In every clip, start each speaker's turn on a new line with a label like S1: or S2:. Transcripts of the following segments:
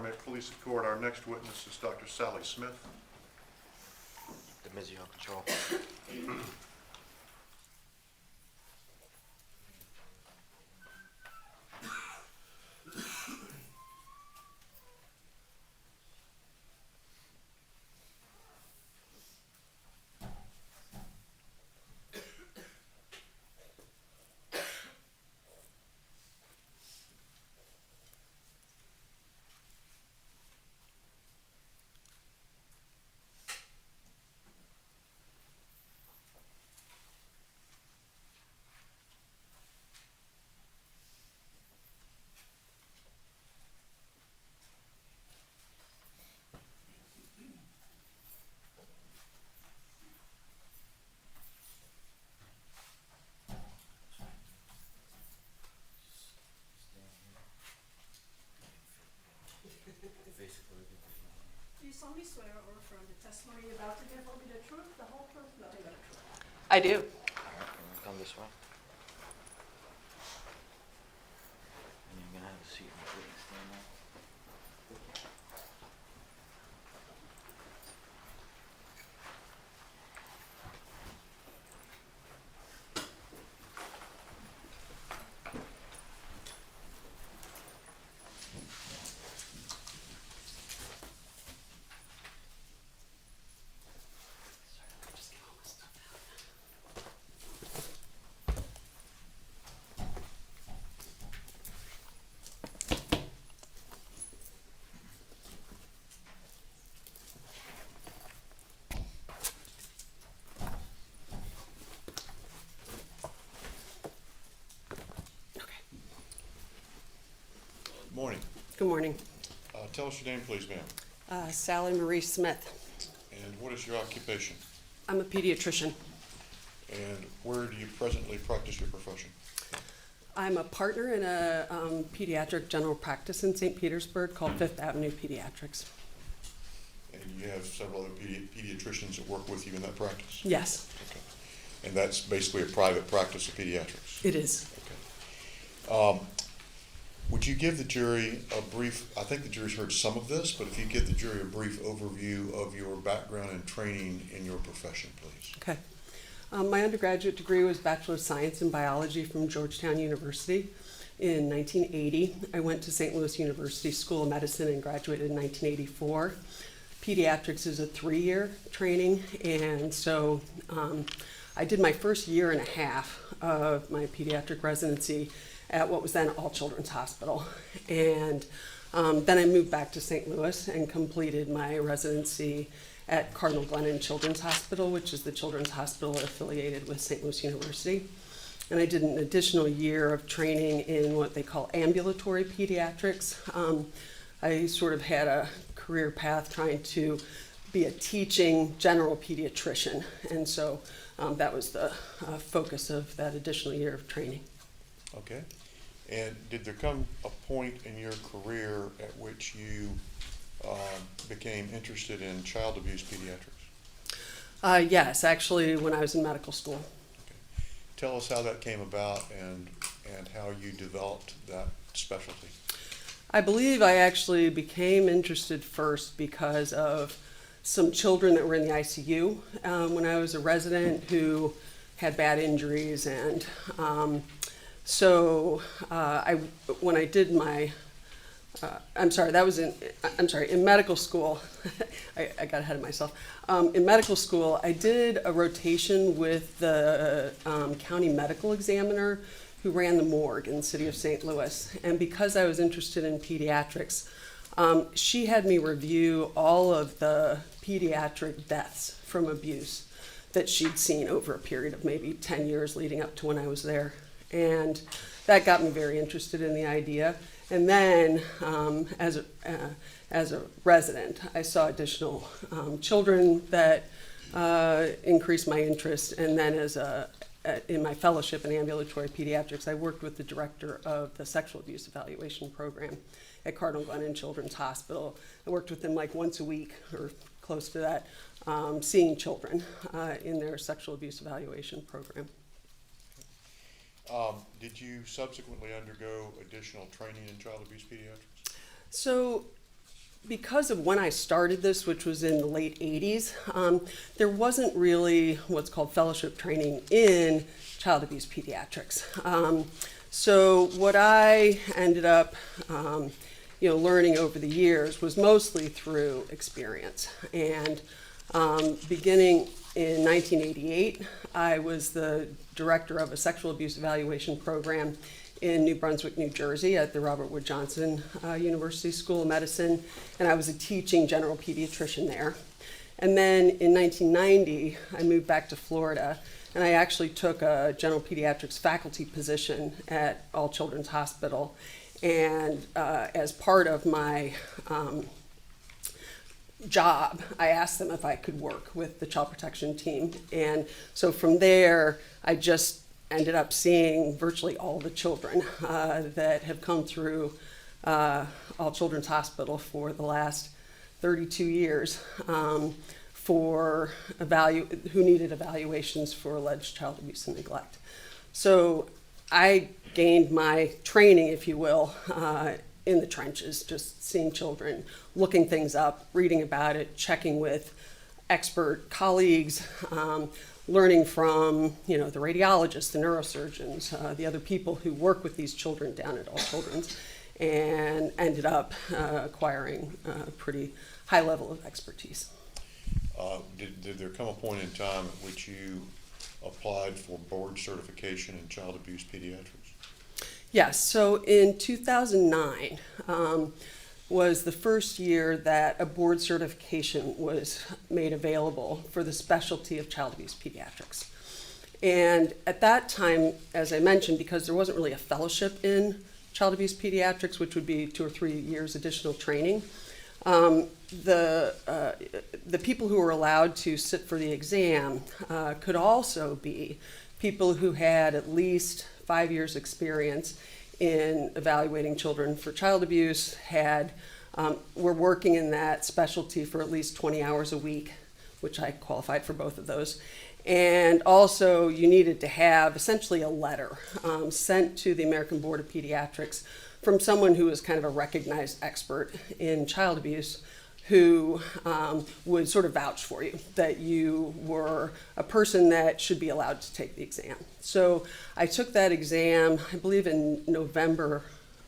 S1: May it please the court, our next witness is Dr. Sally Smith.
S2: The Mizio control.
S3: Do you solemnly swear or affirm the testimony you're about to give will be the truth, the whole truth, nothing but the truth?
S4: I do.
S2: Come this way. And you're gonna have a seat in the witness stand now.
S1: Morning.
S4: Good morning.
S1: Tell us your name, please, ma'am.
S4: Sally Marie Smith.
S1: And what is your occupation?
S4: I'm a pediatrician.
S1: And where do you presently practice your profession?
S4: I'm a partner in a pediatric general practice in St. Petersburg called Fifth Avenue Pediatrics.
S1: And you have several other pediatricians that work with you in that practice?
S4: Yes,
S1: Okay. And that's basically a private practice of pediatrics?
S4: it is.
S1: Okay. Would you give the jury a brief, I think the jury's heard some of this, but if you give the jury a brief overview of your background and training in your profession, please.
S4: Okay. My undergraduate degree was Bachelor of Science in Biology from Georgetown University in 1980. I went to St. Louis University School of Medicine and graduated in 1984. Pediatrics is a 3-year training, and so I did my first year and a half of my pediatric residency at what was then All Children's Hospital. And then I moved back to St. Louis and completed my residency at Cardinal Glennon Children's Hospital, which is the children's hospital affiliated with St. Louis University. And I did an additional year of training in what they call ambulatory pediatrics. I sort of had a career path trying to be a teaching general pediatrician. And so that was the focus of that additional year of training.
S1: Okay. And did there come a point in your career at which you became interested in child abuse pediatrics?
S4: Yes, actually when I was in medical school.
S1: Okay. Tell us how that came about and how you developed that specialty.
S4: I believe I actually became interested first because of some children that were in the ICU when I was a resident who had bad injuries, and when I did my, in medical school, I got ahead of myself. In medical school, I did a rotation with the county medical examiner who ran the morgue in the city of St. Louis. And because I was interested in pediatrics, she had me review all of the pediatric deaths from abuse that she'd seen over a period of maybe 10 years leading up to when I was there. And that got me very interested in the idea. And then as a resident, I saw additional children that increased my interest. And then in my fellowship in ambulatory pediatrics, I worked with the director of the sexual abuse evaluation program at Cardinal Glennon Children's Hospital. I worked with them like once a week or close to that, seeing children in their sexual abuse evaluation program.
S1: Did you subsequently undergo additional training in child abuse pediatrics?
S4: So because of when I started this, which was in the late 80s, there wasn't really what's called fellowship training in child abuse pediatrics. So what I ended up learning over the years was mostly through experience. And beginning in 1988, I was the director of a sexual abuse evaluation program in New Brunswick, New Jersey at the Robert Wood Johnson University School of Medicine, and I was a teaching general pediatrician there. And then in 1990, I moved back to Florida, and I actually took a general pediatrics faculty position at All Children's Hospital. And as part of my job, I asked them if I could work with the child protection team. And so from there, I just ended up seeing virtually all the children that have come through All Children's Hospital for the last 32 years who needed evaluations for alleged child abuse and neglect. So I gained my training, if you will, in the trenches, just seeing children, looking things up, reading about it, checking with expert colleagues, learning from the radiologists, the neurosurgeons, the other people who work with these children down at All Children's, and ended up acquiring a pretty high level of expertise.
S1: Did there come a point in time at which you applied for board certification in child abuse pediatrics?
S4: Yes, so in 2009 was the first year that a board certification was made available for the specialty of child abuse pediatrics. And at that time, as I mentioned, because there wasn't really a fellowship in child abuse pediatrics, which would be 2 or 3 years additional training, the people who were allowed to sit for the exam could also be people who had at least 5 years experience in evaluating children for child abuse, were working in that specialty for at least 20 hours a week, which I qualified for both of those. And also you needed to have essentially a letter sent to the American Board of Pediatrics from someone who was kind of a recognized expert in child abuse, who would sort of vouch for you, that you were a person that should be allowed to take the exam. So I took that exam, I believe in November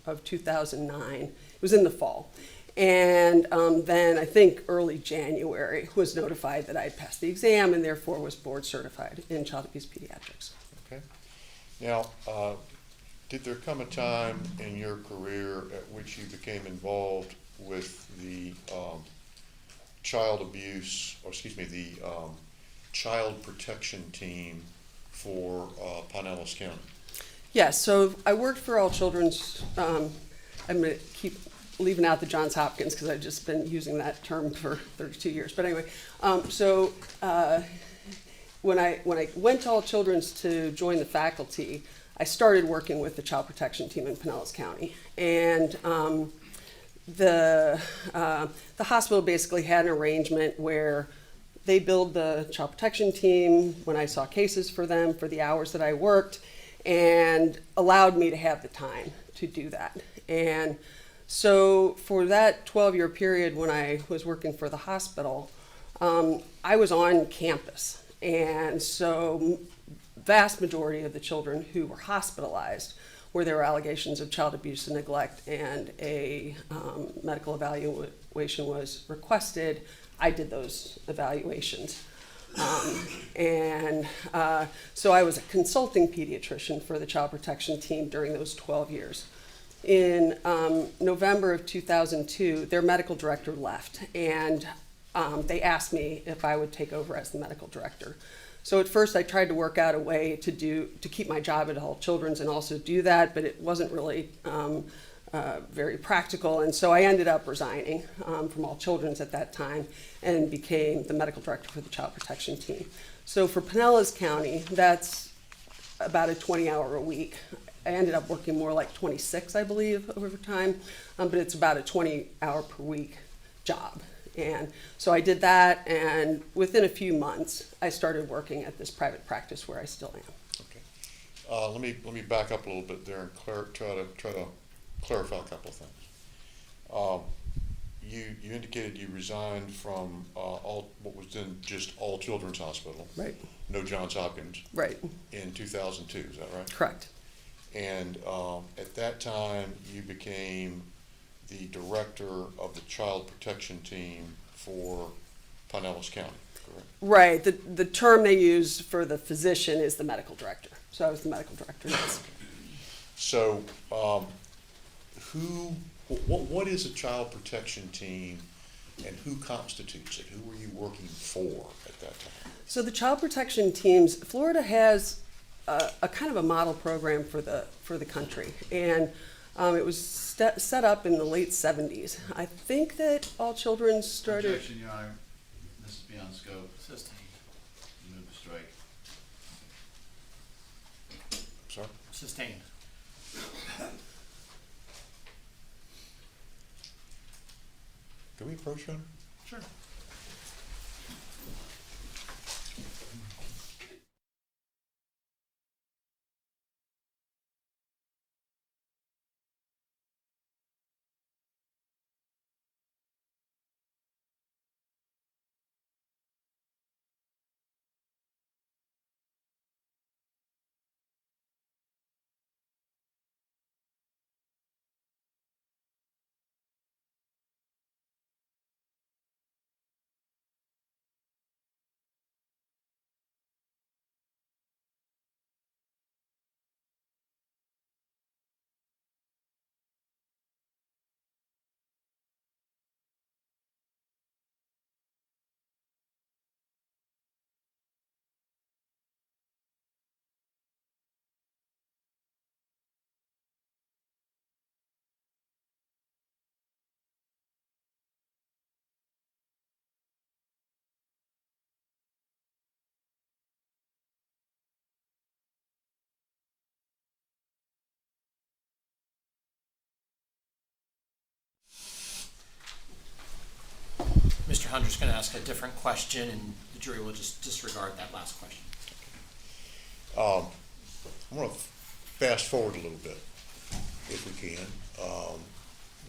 S4: of 2009. It was in the fall. And then I think early January was notified that I had passed the exam and therefore was board certified in child abuse pediatrics.
S1: Okay. Now, did there come a time in your career at which you became involved with the child protection team for Pinellas County?
S4: Yes, so I worked for All Children's. I'm going to keep leaving out the Johns Hopkins because I've just been using that term for 32 years. But anyway, when I went to All Children's to join the faculty, I started working with the child protection team in Pinellas County, and the hospital basically had an arrangement where they billed the child protection team when I saw cases for them for the hours that I worked, and allowed me to have the time to do that. And so for that 12-year period when I was working for the hospital, I was on campus. And so vast majority of the children who were hospitalized where there were allegations of child abuse and neglect and a medical evaluation was requested, I did those evaluations. So I was a consulting pediatrician for the child protection team during those 12 years. In November of 2002, their medical director left, and they asked me if I would take over as the medical director. So at first I tried to work out a way to keep my job at All Children's and also do that, but it wasn't really very practical, and so I ended up resigning from All Children's at that time and became the medical director for the child protection team. So for Pinellas County, that's about a 20-hour a week. I ended up working more like 26, I believe, over time, but it's about a 20-hour per week job. And so I did that, and within a few months, I started working at this private practice where I still am.
S1: Okay. Let me back up a little bit there and try to clarify a couple of things. you indicated you resigned from what was then just All Children's Hospital,
S4: Right,
S1: no Johns Hopkins,
S4: right,
S1: in 2002, is that right?
S4: correct.
S1: And at that time, you became the director of the child protection team for Pinellas County, correct?
S4: Right, the term they use for the physician is the medical director. So I was the medical director, yes.
S1: So, what is a child protection team, and who constitutes it? Who were you working for at that time?
S4: So the child protection teams, Florida has a kind of a model program for the country, and it was set up in the late 70s. I think that All Children started.
S5: Objection, Your Honor. This is beyond scope.
S2: Sustained.
S5: Move the strike.
S1: Sorry?
S2: Sustained.
S1: Can we approach him?
S2: Sure. Mr. Hunter's going to ask a different question, and the jury will just disregard that last question.
S1: I'm going to fast forward a little bit, if we can,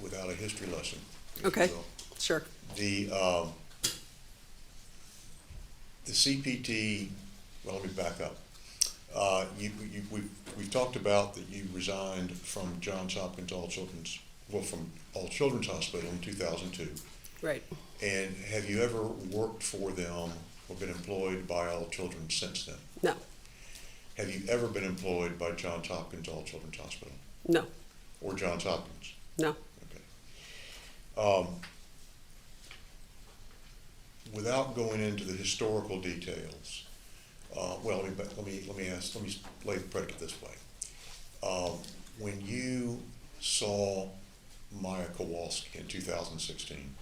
S1: without a history lesson. if you
S4: Okay,
S1: will.
S4: sure.
S1: The CPT, well, let me back up. We've talked about that you resigned from Johns Hopkins from All Children's Hospital in 2002.
S4: Right.
S1: And have you ever worked for them or been employed by All Children since then?
S4: No,
S1: Have you ever been employed by Johns Hopkins All Children's Hospital
S4: no,
S1: or Johns Hopkins?
S4: no.
S1: Okay. Without going into the historical details, well, let me lay the predicate this way. When you saw Maya Kowalski in 2016,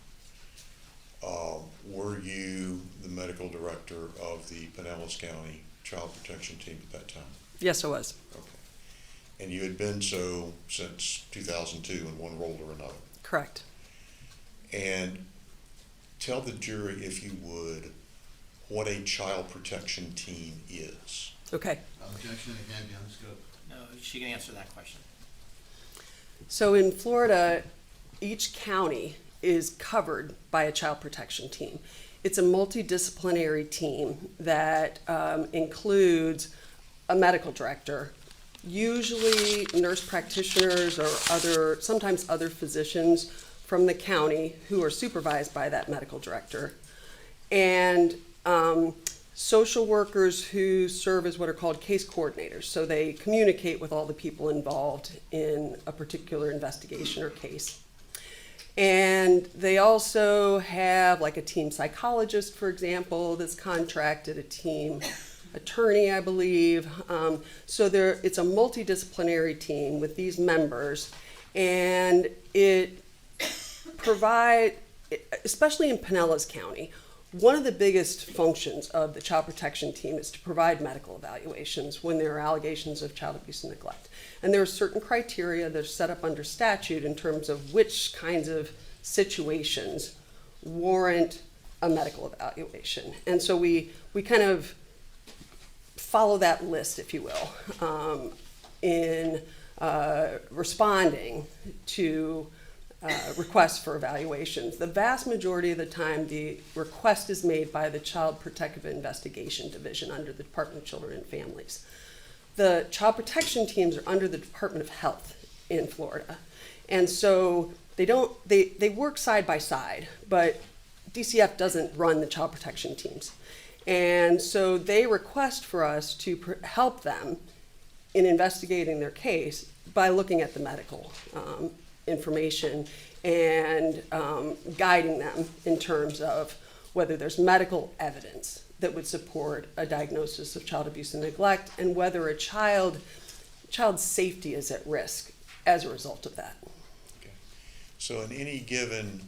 S1: were you the medical director of the Pinellas County Child Protection Team at that time?
S4: Yes, I was.
S1: Okay. And you had been so since 2002 in one role or another.
S4: Correct.
S1: And tell the jury, if you would, what a child protection team is.
S4: Okay.
S5: Objection again beyond scope.
S2: No, she can answer that question.
S4: So in Florida, each county is covered by a child protection team. It's a multidisciplinary team that includes a medical director, usually nurse practitioners or sometimes other physicians from the county who are supervised by that medical director, and social workers who serve as what are called case coordinators. So they communicate with all the people involved in a particular investigation or case. And they also have like a team psychologist, for example, that's contracted, a team attorney, I believe. So it's a multidisciplinary team with these members, and it provides, especially in Pinellas County, one of the biggest functions of the child protection team is to provide medical evaluations when there are allegations of child abuse and neglect. And there are certain criteria that are set up under statute in terms of which kinds of situations warrant a medical evaluation. And so we kind of follow that list, if you will, in responding to requests for evaluations. The vast majority of the time, the request is made by the Child Protective Investigation Division under the Department of Children and Families. The child protection teams are under the Department of Health in Florida. And so they work side by side, but DCF doesn't run the child protection teams. And so they request for us to help them in investigating their case by looking at the medical information and guiding them in terms of whether there's medical evidence that would support a diagnosis of child abuse and neglect, and whether a child's safety is at risk as a result of that.
S1: Okay. So in any given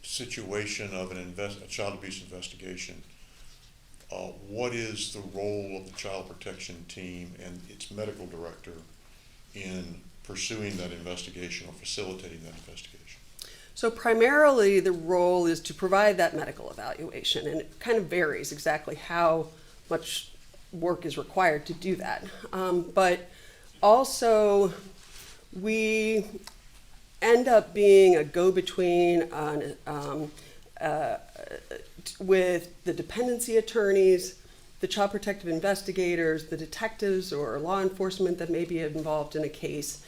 S1: situation of a child abuse investigation, what is the role of the child protection team and its medical director in pursuing that investigation or facilitating that investigation?
S4: So primarily the role is to provide that medical evaluation, and it kind of varies exactly how much work is required to do that. But also we end up being a go-between with the dependency attorneys, the child protective investigators, the detectives or law enforcement that may be involved in a case,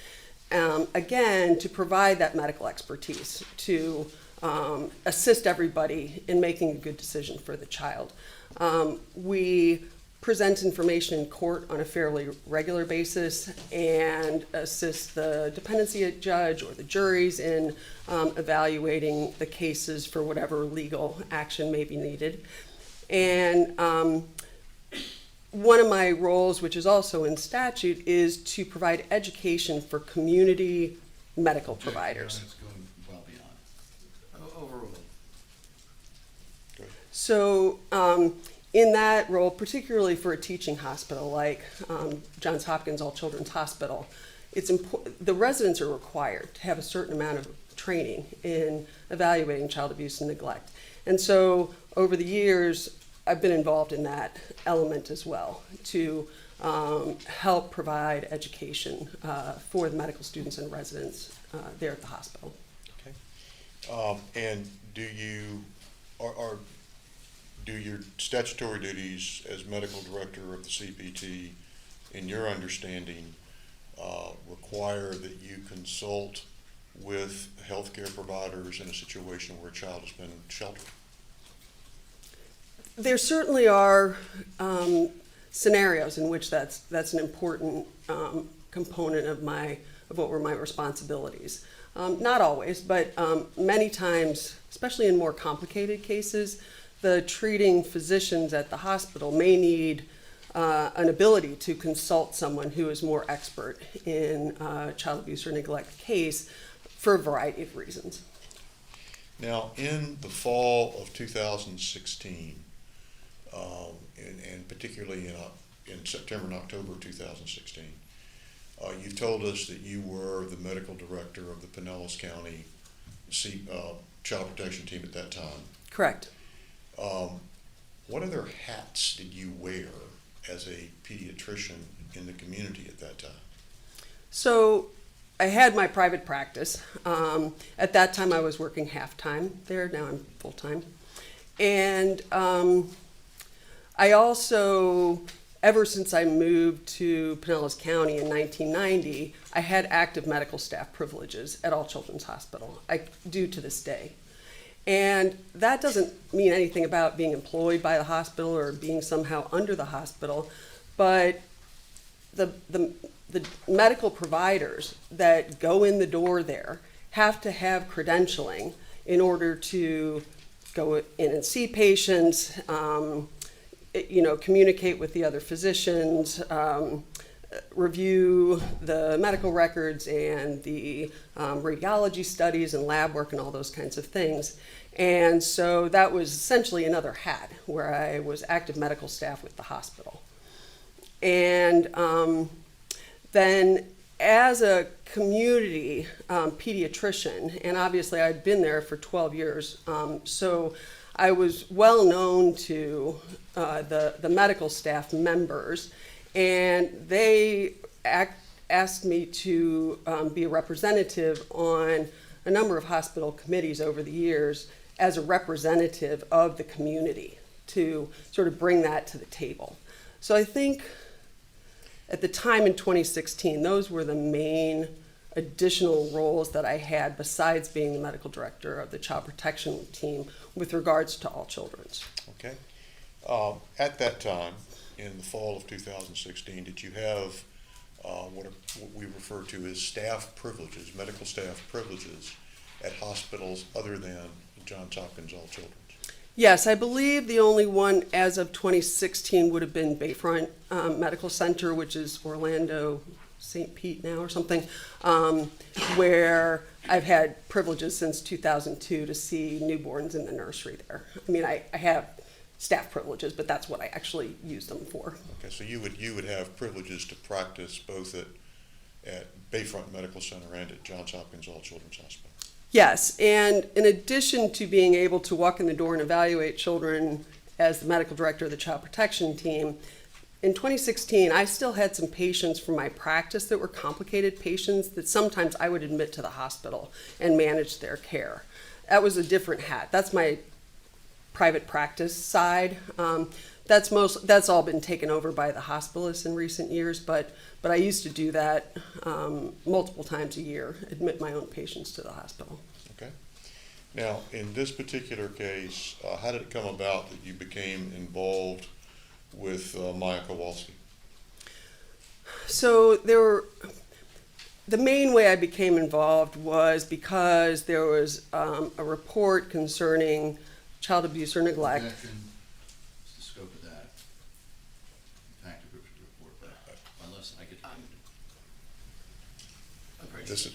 S4: again, to provide that medical expertise to assist everybody in making a good decision for the child. We present information in court on a fairly regular basis and assist the dependency judge or the juries in evaluating the cases for whatever legal action may be needed. And one of my roles, which is also in statute, is to provide education for community medical providers.
S5: It's going well beyond.
S2: Overruled.
S1: Go ahead.
S4: So in that role, particularly for a teaching hospital like Johns Hopkins All Children's Hospital, it's the residents are required to have a certain amount of training in evaluating child abuse and neglect. And so over the years, I've been involved in that element as well to help provide education for the medical students and residents there at the hospital.
S1: Okay. And do your statutory duties as medical director of the CPT, in your understanding, require that you consult with healthcare providers in a situation where a child has been sheltered?
S4: There certainly are scenarios in which that's an important component of what were my responsibilities. Not always, but many times, especially in more complicated cases, the treating physicians at the hospital may need an ability to consult someone who is more expert in child abuse or neglect case for a variety of reasons.
S1: Now, in the fall of 2016, and particularly in September and October of 2016, you've told us that you were the medical director of the Pinellas County Child Protection Team at that time.
S4: Correct.
S1: What other hats did you wear as a pediatrician in the community at that time?
S4: So I had my private practice. At that time I was working half-time there, now I'm full-time. And I also, ever since I moved to Pinellas County in 1990, I had active medical staff privileges at All Children's Hospital. I do to this day. And that doesn't mean anything about being employed by the hospital or being somehow under the hospital, but the medical providers that go in the door there have to have credentialing in order to go in and see patients, communicate with the other physicians, review the medical records and the radiology studies and lab work and all those kinds of things. And so that was essentially another hat where I was active medical staff with the hospital. And then as a community pediatrician, and obviously I'd been there for 12 years, so I was well known to the medical staff members, and they asked me to be a representative on a number of hospital committees over the years as a representative of the community to sort of bring that to the table. So I think at the time in 2016, those were the main additional roles that I had besides being the medical director of the child protection team with regards to all children's.
S1: Okay. At that time, in the fall of 2016, did you have what we refer to as staff privileges, medical staff privileges at hospitals other than Johns Hopkins All Children's?
S4: Yes, I believe the only one as of 2016 would have been Bayfront Medical Center, which is Orlando St. Pete now or something, where I've had privileges since 2002 to see newborns in the nursery there. I mean, I have staff privileges, but that's what I actually use them for.
S1: Okay, so you would have privileges to practice both at Bayfront Medical Center and at Johns Hopkins All Children's Hospital?
S4: Yes, and in addition to being able to walk in the door and evaluate children as the medical director of the child protection team, in 2016, I still had some patients from my practice that were complicated patients that sometimes I would admit to the hospital and manage their care. That was a different hat. That's my private practice side. That's all been taken over by the hospitalists in recent years, but I used to do that multiple times a year, admit my own patients to the hospital.
S1: Okay. Now, in this particular case, how did it come about that you became involved with Maya Kowalski?
S4: So the main way I became involved was because there was a report concerning child abuse or neglect.
S5: Objection. What's the scope of that? Tactic group should report that, unless I get.
S1: This is,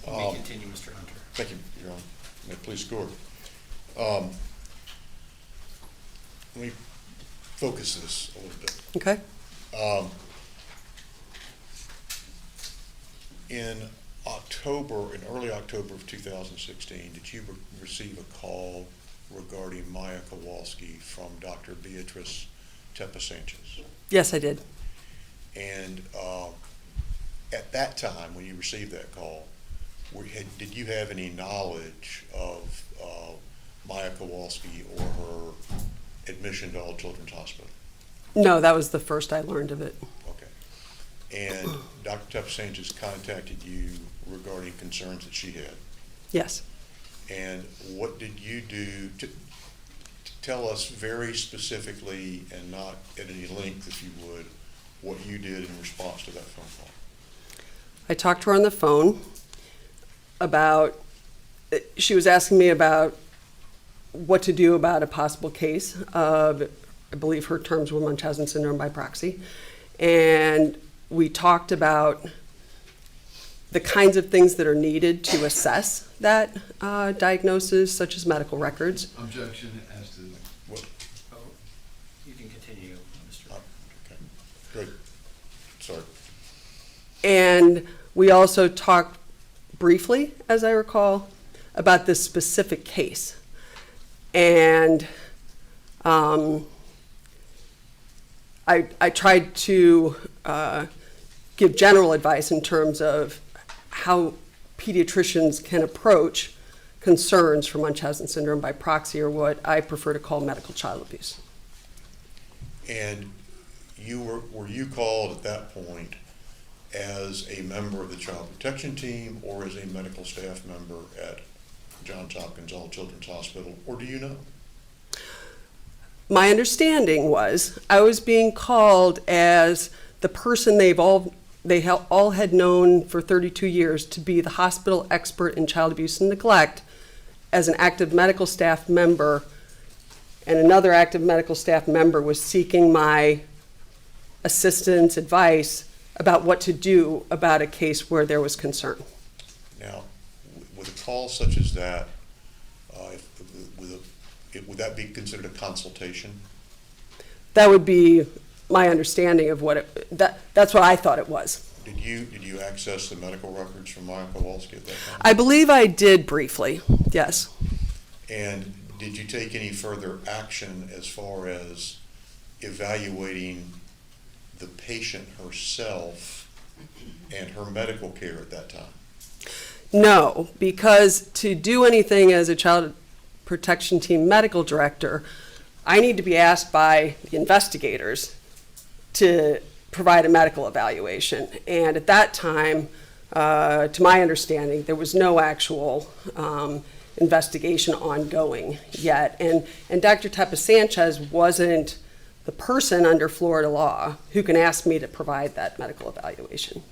S2: You may continue, Mr. Hunter.
S1: thank you, Your Honor. May it please the court. Let me focus this a little bit.
S4: Okay.
S1: In early October of 2016, did you receive a call regarding Maya Kowalski from Dr. Beatrice Tepa-Sanchez?
S4: Yes, I did.
S1: And at that time, when you received that call, did you have any knowledge of Maya Kowalski or her admission to All Children's Hospital?
S4: No, that was the first I learned of it.
S1: Okay. And Dr. Tepa-Sanchez contacted you regarding concerns that she had?
S4: Yes.
S1: And what did you do to tell us very specifically, and not at any length if you would, what you did in response to that phone call?
S4: I talked to her on the phone about, she was asking me about what to do about a possible case of, I believe her terms were Munchausen syndrome by proxy. And we talked about the kinds of things that are needed to assess that diagnosis, such as medical records.
S5: Objection as to.
S1: What?
S2: Oh, you can continue, Mr.
S1: Okay, good. Sorry.
S4: And we also talked briefly, as I recall, about this specific case. And I tried to give general advice in terms of how pediatricians can approach concerns for Munchausen syndrome by proxy, or what I prefer to call medical child abuse.
S1: And were you called at that point as a member of the child protection team or as a medical staff member at Johns Hopkins All Children's Hospital, or do you know?
S4: My understanding was I was being called as the person they all had known for 32 years to be the hospital expert in child abuse and neglect, as an active medical staff member, and another active medical staff member was seeking my assistance, advice about what to do about a case where there was concern.
S1: Now, with a call such as that, would that be considered a consultation?
S4: That would be my understanding of what that's what I thought it was.
S1: Did you access the medical records from Maya Kowalski at that time?
S4: I believe I did briefly, yes.
S1: And did you take any further action as far as evaluating the patient herself and her medical care at that time?
S4: No, because to do anything as a child protection team medical director, I need to be asked by the investigators to provide a medical evaluation. And at that time, to my understanding, there was no actual investigation ongoing yet. And Dr. Tepa Sanchez wasn't the person under Florida law who can ask me to provide that medical evaluation.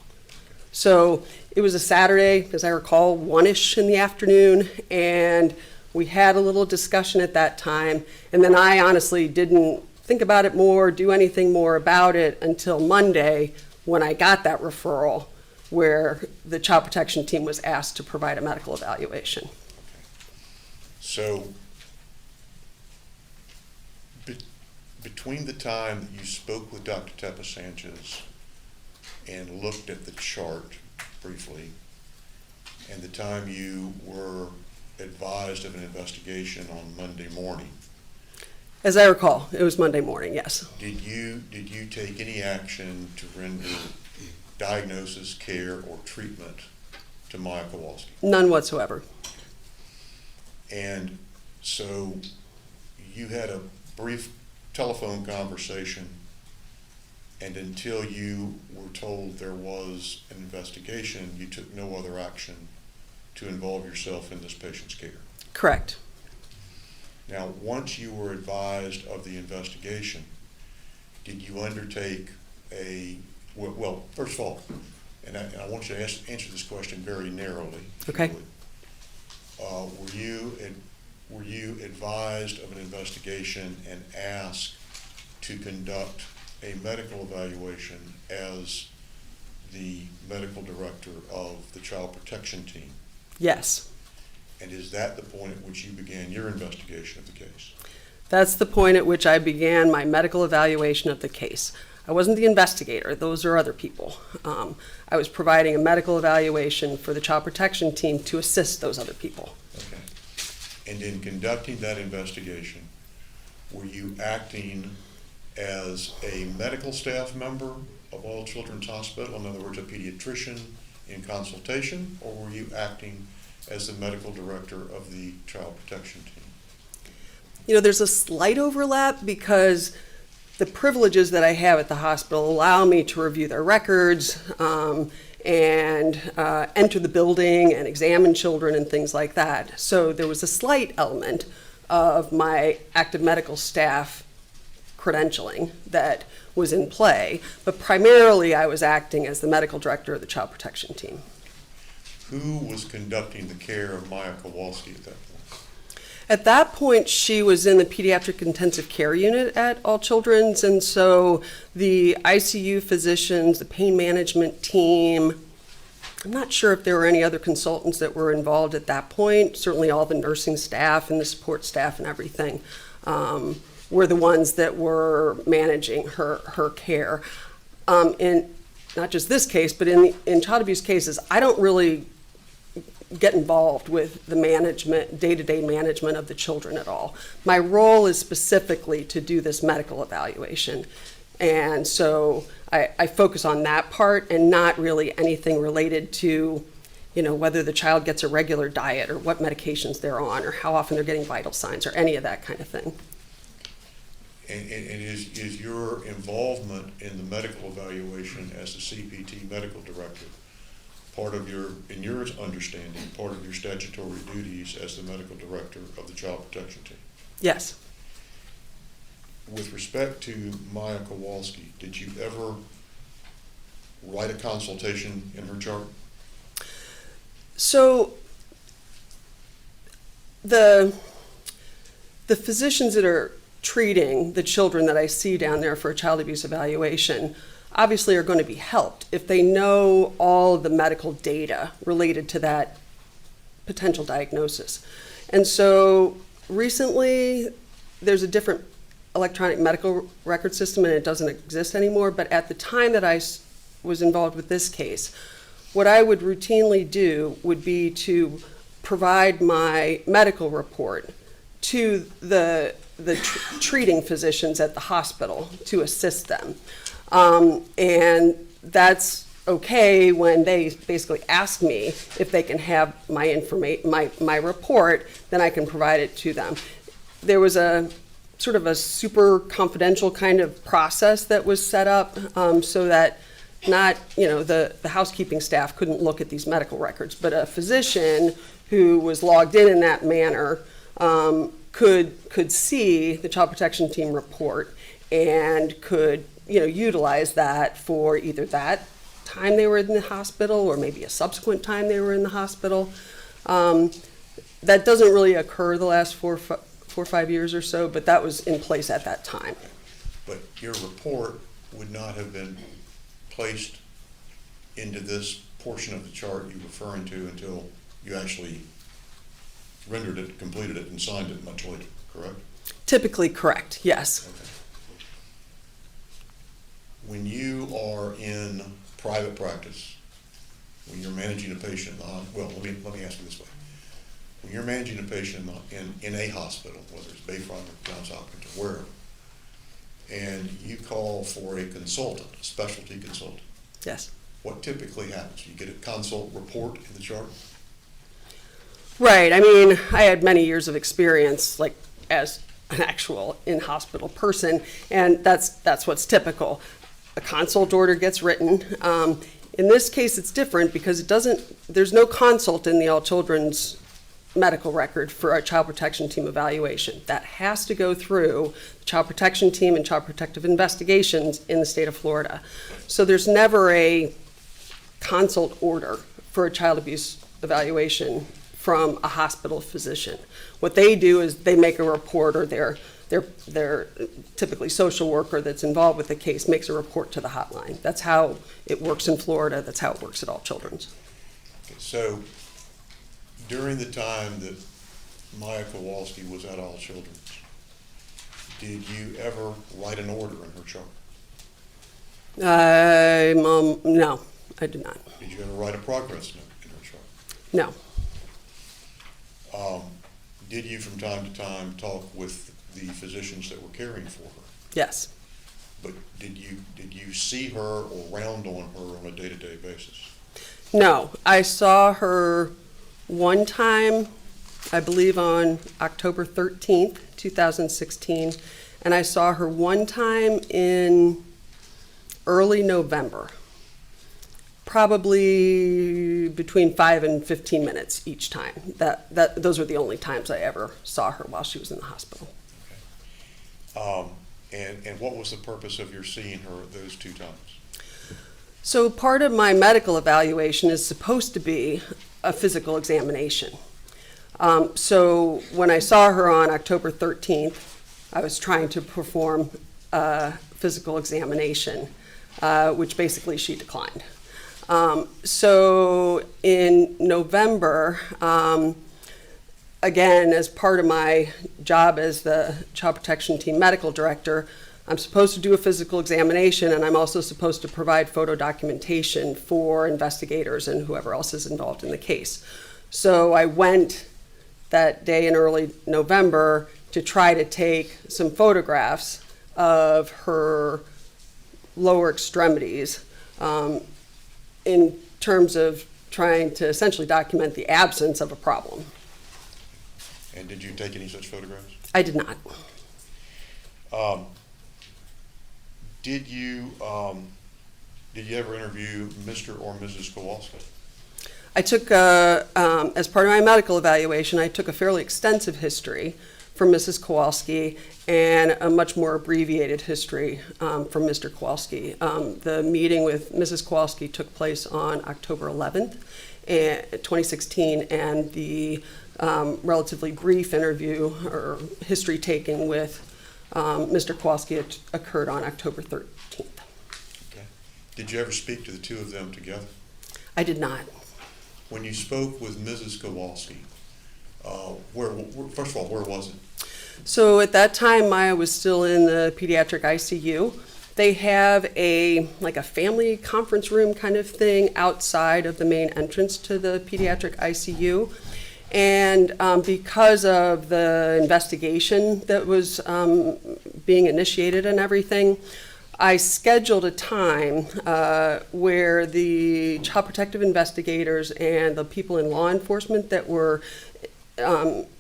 S4: So it was a Saturday, as I recall, 1-ish in the afternoon, and we had a little discussion at that time, and then I honestly didn't think about it more, do anything more about it until Monday, when I got that referral where the child protection team was asked to provide a medical evaluation.
S1: So between the time that you spoke with Dr. Tepa Sanchez and looked at the chart briefly, and the time you were advised of an investigation on Monday morning,
S4: As I recall, it was Monday morning, yes.
S1: did you take any action to render diagnosis, care, or treatment to Maya Kowalski?
S4: None whatsoever.
S1: And so you had a brief telephone conversation, and until you were told there was an investigation, you took no other action to involve yourself in this patient's care.
S4: Correct.
S1: Now, once you were advised of the investigation, did you undertake well, first of all, and I want you to answer this question very narrowly.
S4: Okay.
S1: Were you advised of an investigation and asked to conduct a medical evaluation as the medical director of the child protection team?
S4: Yes.
S1: And is that the point at which you began your investigation of the case?
S4: That's the point at which I began my medical evaluation of the case. I wasn't the investigator, those are other people. I was providing a medical evaluation for the child protection team to assist those other people.
S1: Okay. And in conducting that investigation, were you acting as a medical staff member of All Children's Hospital, in other words, a pediatrician in consultation, or were you acting as the medical director of the child protection team?
S4: You know, there's a slight overlap because the privileges that I have at the hospital allow me to review their records and enter the building and examine children and things like that. So there was a slight element of my active medical staff credentialing that was in play, but primarily I was acting as the medical director of the child protection team.
S1: Who was conducting the care of Maya Kowalski at that point?
S4: At that point, she was in the pediatric intensive care unit at All Children's, and so the ICU physicians, the pain management team, I'm not sure if there were any other consultants that were involved at that point. Certainly all the nursing staff and the support staff and everything were the ones that were managing her care. In not just this case, but in child abuse cases, I don't really get involved with the management, day-to-day management of the children at all. My role is specifically to do this medical evaluation. And so I focus on that part and not really anything related to, whether the child gets a regular diet or what medications they're on or how often they're getting vital signs or any of that kind of thing.
S1: And is your involvement in the medical evaluation as the CPT medical director part of in your understanding, part of your statutory duties as the medical director of the child protection team?
S4: Yes.
S1: With respect to Maya Kowalski, did you ever write a consultation in her chart?
S4: So the physicians that are treating the children that I see down there for a child abuse evaluation obviously are going to be helped if they know all of the medical data related to that potential diagnosis. And so recently there's a different electronic medical record system and it doesn't exist anymore, but at the time that I was involved with this case, what I would routinely do would be to provide my medical report to the treating physicians at the hospital to assist them. And that's okay when they basically ask me if they can have my report, then I can provide it to them. There was a sort of a super confidential kind of process that was set up so that not, the housekeeping staff couldn't look at these medical records, but a physician who was logged in that manner could see the child protection team report and could, utilize that for either that time they were in the hospital or maybe a subsequent time they were in the hospital. That doesn't really occur the last 4 or 5 years or so, but that was in place at that time.
S1: But your report would not have been placed into this portion of the chart you're referring to until you actually rendered it, completed it, and signed it much later, correct?
S4: Typically correct, yes.
S1: Okay. When you are in private practice, when you're managing a patient let me ask you this way. When you're managing a patient in a hospital, whether it's Bayfront or Johns Hopkins or wherever, and you call for a consultant, a specialty consultant,
S4: Yes.
S1: what typically happens? You get a consult report in the chart?
S4: Right. I mean, I had many years of experience, like as an actual in-hospital person, and that's what's typical. A consult order gets written. In this case, it's different because there's no consult in the all children's medical record for a child protection team evaluation. That has to go through the child protection team and child protective investigations in the state of Florida. So there's never a consult order for a child abuse evaluation from a hospital physician. What they do is they make a report, or their typically social worker that's involved with the case makes a report to the hotline. That's how it works in Florida. That's how it works at All Children's.
S1: Okay, so during the time that Maya Kowalski was at All Children's, did you ever write an order in her chart?
S4: No, I did not.
S1: Did you ever write a progress note in her chart?
S4: No.
S1: Did you from time to time talk with the physicians that were caring for her?
S4: Yes.
S1: But did you see her or round on her on a day-to-day basis?
S4: No, I saw her one time, I believe on October 13th, 2016, and I saw her one time in early November, probably between 5 and 15 minutes each time. Those were the only times I ever saw her while she was in the hospital.
S1: Okay. And what was the purpose of your seeing her those 2 times?
S4: So part of my medical evaluation is supposed to be a physical examination. So when I saw her on October 13th, I was trying to perform a physical examination, which basically she declined. So in November, again, as part of my job as the Child Protection Team Medical Director, I'm supposed to do a physical examination, and I'm also supposed to provide photo documentation for investigators and whoever else is involved in the case. So I went that day in early November to try to take some photographs of her lower extremities in terms of trying to essentially document the absence of a problem.
S1: And did you take any such photographs?
S4: I did not.
S1: Did you ever interview Mr. or Mrs. Kowalski?
S4: I took, as part of my medical evaluation, I took a fairly extensive history from Mrs. Kowalski and a much more abbreviated history from Mr. Kowalski. The meeting with Mrs. Kowalski took place on October 11th, 2016, and the relatively brief interview or history taking with Mr. Kowalski occurred on October 13th.
S1: Okay. Did you ever speak to the two of them together?
S4: I did not.
S1: When you spoke with Mrs. Kowalski, first of all, where was it?
S4: So at that time, Maya was still in the pediatric ICU. They have a family conference room kind of thing outside of the main entrance to the pediatric ICU. And because of the investigation that was being initiated and everything, I scheduled a time where the child protective investigators and the people in law enforcement that were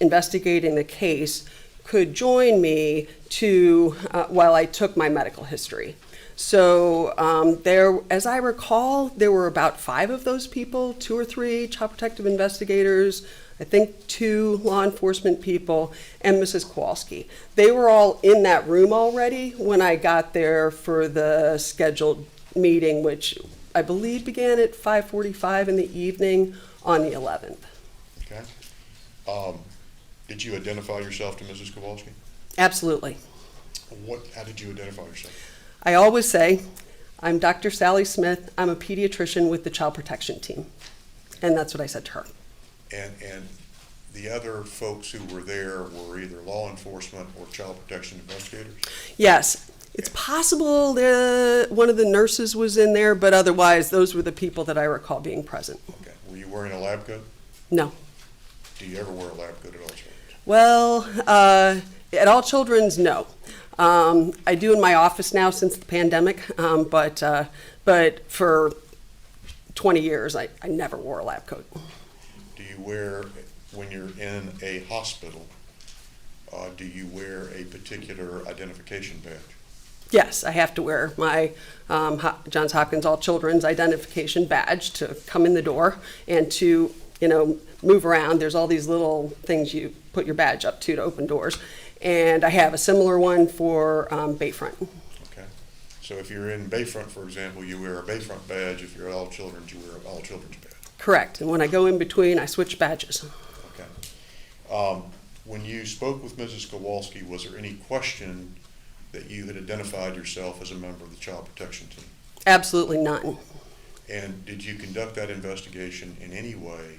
S4: investigating the case could join me to while I took my medical history. So there, as I recall, there were about 5 of those people, 2 or 3 child protective investigators, I think 2 law enforcement people, and Mrs. Kowalski. They were all in that room already when I got there for the scheduled meeting, which I believe began at 5:45 in the evening on the 11th.
S1: Okay. Did you identify yourself to Mrs. Kowalski?
S4: Absolutely.
S1: How did you identify yourself?
S4: I always say, I'm Dr. Sally Smith. I'm a pediatrician with the child protection team. And that's what I said to her.
S1: And the other folks who were there were either law enforcement or child protection investigators?
S4: Yes, it's possible one of the nurses was in there, but otherwise, those were the people that I recall being present.
S1: Okay. Were you wearing a lab coat?
S4: No.
S1: Do you ever wear a lab coat at all?
S4: Well, at All Children's, no. I do in my office now since the pandemic, but for 20 years, I never wore a lab coat.
S1: Do you wear, when you're in a hospital, do you wear a particular identification badge?
S4: Yes, I have to wear my Johns Hopkins All Children's identification badge to come in the door and to, move around. There's all these little things you put your badge up to open doors. And I have a similar one for Bayfront.
S1: Okay. So if you're in Bayfront, for example, you wear a Bayfront badge. If you're at All Children's, you wear an All Children's badge.
S4: Correct. And when I go in between, I switch badges.
S1: Okay. When you spoke with Mrs. Kowalski, was there any question that you had identified yourself as a member of the child protection team?
S4: Absolutely none.
S1: And did you conduct that investigation in any way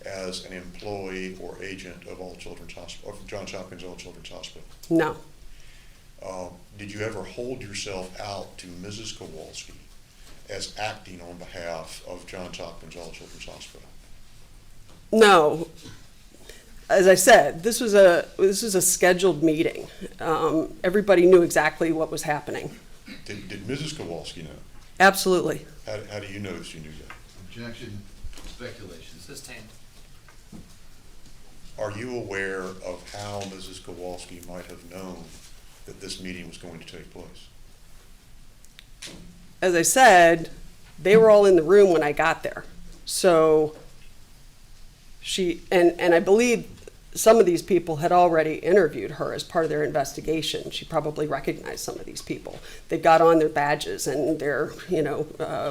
S1: as an employee or agent of All Children's Hospital, of Johns Hopkins All Children's Hospital?
S4: No.
S1: Did you ever hold yourself out to Mrs. Kowalski as acting on behalf of Johns Hopkins All Children's Hospital?
S4: No. As I said, this was a scheduled meeting. Everybody knew exactly what was happening.
S1: Did Mrs. Kowalski know?
S4: Absolutely.
S1: How do you know she knew that?
S5: Objection, speculation.
S2: Sustained.
S1: Are you aware of how Mrs. Kowalski might have known that this meeting was going to take place?
S4: As I said, they were all in the room when I got there. So and I believe some of these people had already interviewed her as part of their investigation. She probably recognized some of these people. They got on their badges and their,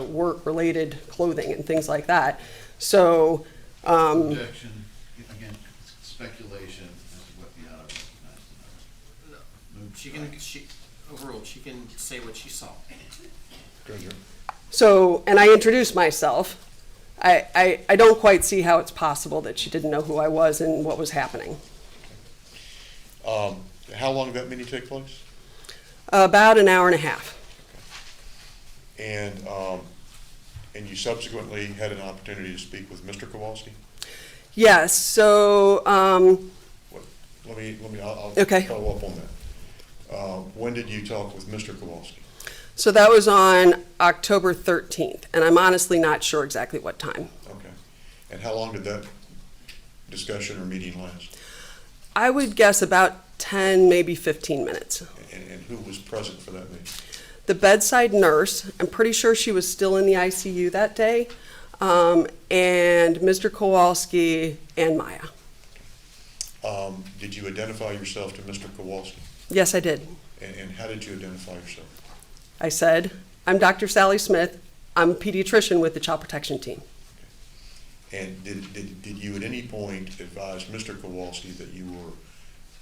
S4: work-related clothing and things like that. So,
S5: Objection, again, speculation as to what the auto recognized.
S2: She overruled, she can say what she saw.
S1: Granger.
S4: So, and I introduced myself. I don't quite see how it's possible that she didn't know who I was and what was happening.
S1: How long did that meeting take place?
S4: About an hour and a half.
S1: And you subsequently had an opportunity to speak with Mr. Kowalski?
S4: Yes, so,
S1: Let me, I'll
S4: Okay.
S1: follow up on that. When did you talk with Mr. Kowalski?
S4: So that was on October 13th, and I'm honestly not sure exactly what time.
S1: Okay. And how long did that discussion or meeting last?
S4: I would guess about 10, maybe 15 minutes.
S1: And who was present for that meeting?
S4: The bedside nurse, I'm pretty sure she was still in the ICU that day, and Mr. Kowalski and Maya.
S1: Did you identify yourself to Mr. Kowalski?
S4: Yes, I did.
S1: And how did you identify yourself?
S4: I said, I'm Dr. Sally Smith. I'm a pediatrician with the Child Protection Team.
S1: And did you at any point advise Mr. Kowalski that you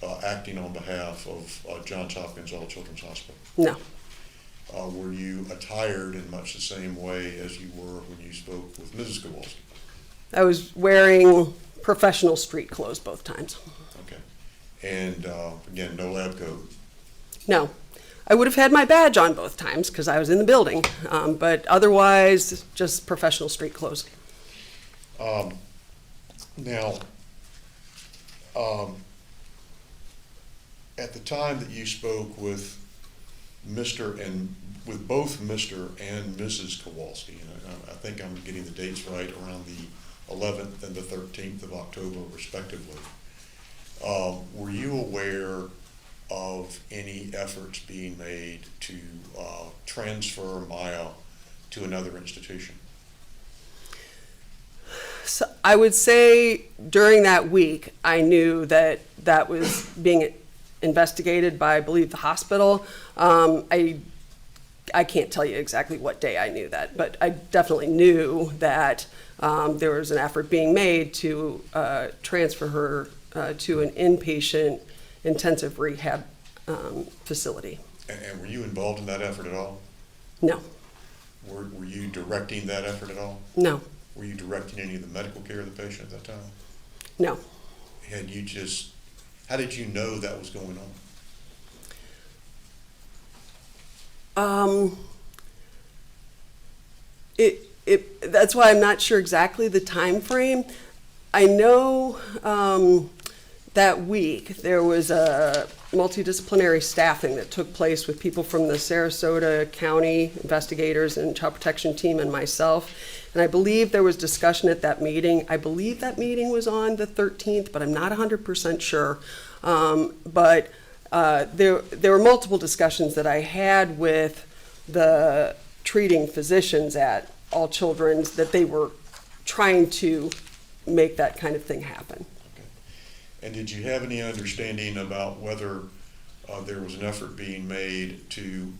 S1: were acting on behalf of Johns Hopkins All Children's Hospital?
S4: No,
S1: Were you attired in much the same way as you were when you spoke with Mrs. Kowalski?
S4: I was wearing professional street clothes both times.
S1: Okay. And again, no lab coat?
S4: No, I would have had my badge on both times because I was in the building, but otherwise, just professional street clothes.
S1: Now, at the time that you spoke with both Mr. and Mrs. Kowalski, and I think I'm getting the dates right, around the 11th and the 13th of October respectively, were you aware of any efforts being made to transfer Maya to another institution?
S4: So I would say during that week, I knew that that was being investigated by, I believe, the hospital. I can't tell you exactly what day I knew that, but I definitely knew that there was an effort being made to transfer her to an inpatient intensive rehab facility.
S1: And were you involved in that effort at all?
S4: No,
S1: Were you directing that effort at all?
S4: no,
S1: Were you directing any of the medical care of the patient at that time?
S4: no.
S1: How did you know that was going on?
S4: That's why I'm not sure exactly the time frame. I know that week there was a multidisciplinary staffing that took place with people from the Sarasota County investigators and Child Protection Team and myself. And I believe there was discussion at that meeting. I believe that meeting was on the 13th, but I'm not 100% sure. But there were multiple discussions that I had with the treating physicians at All Children's that they were trying to make that kind of thing happen.
S1: Okay. And did you have any understanding about whether there was an effort being made to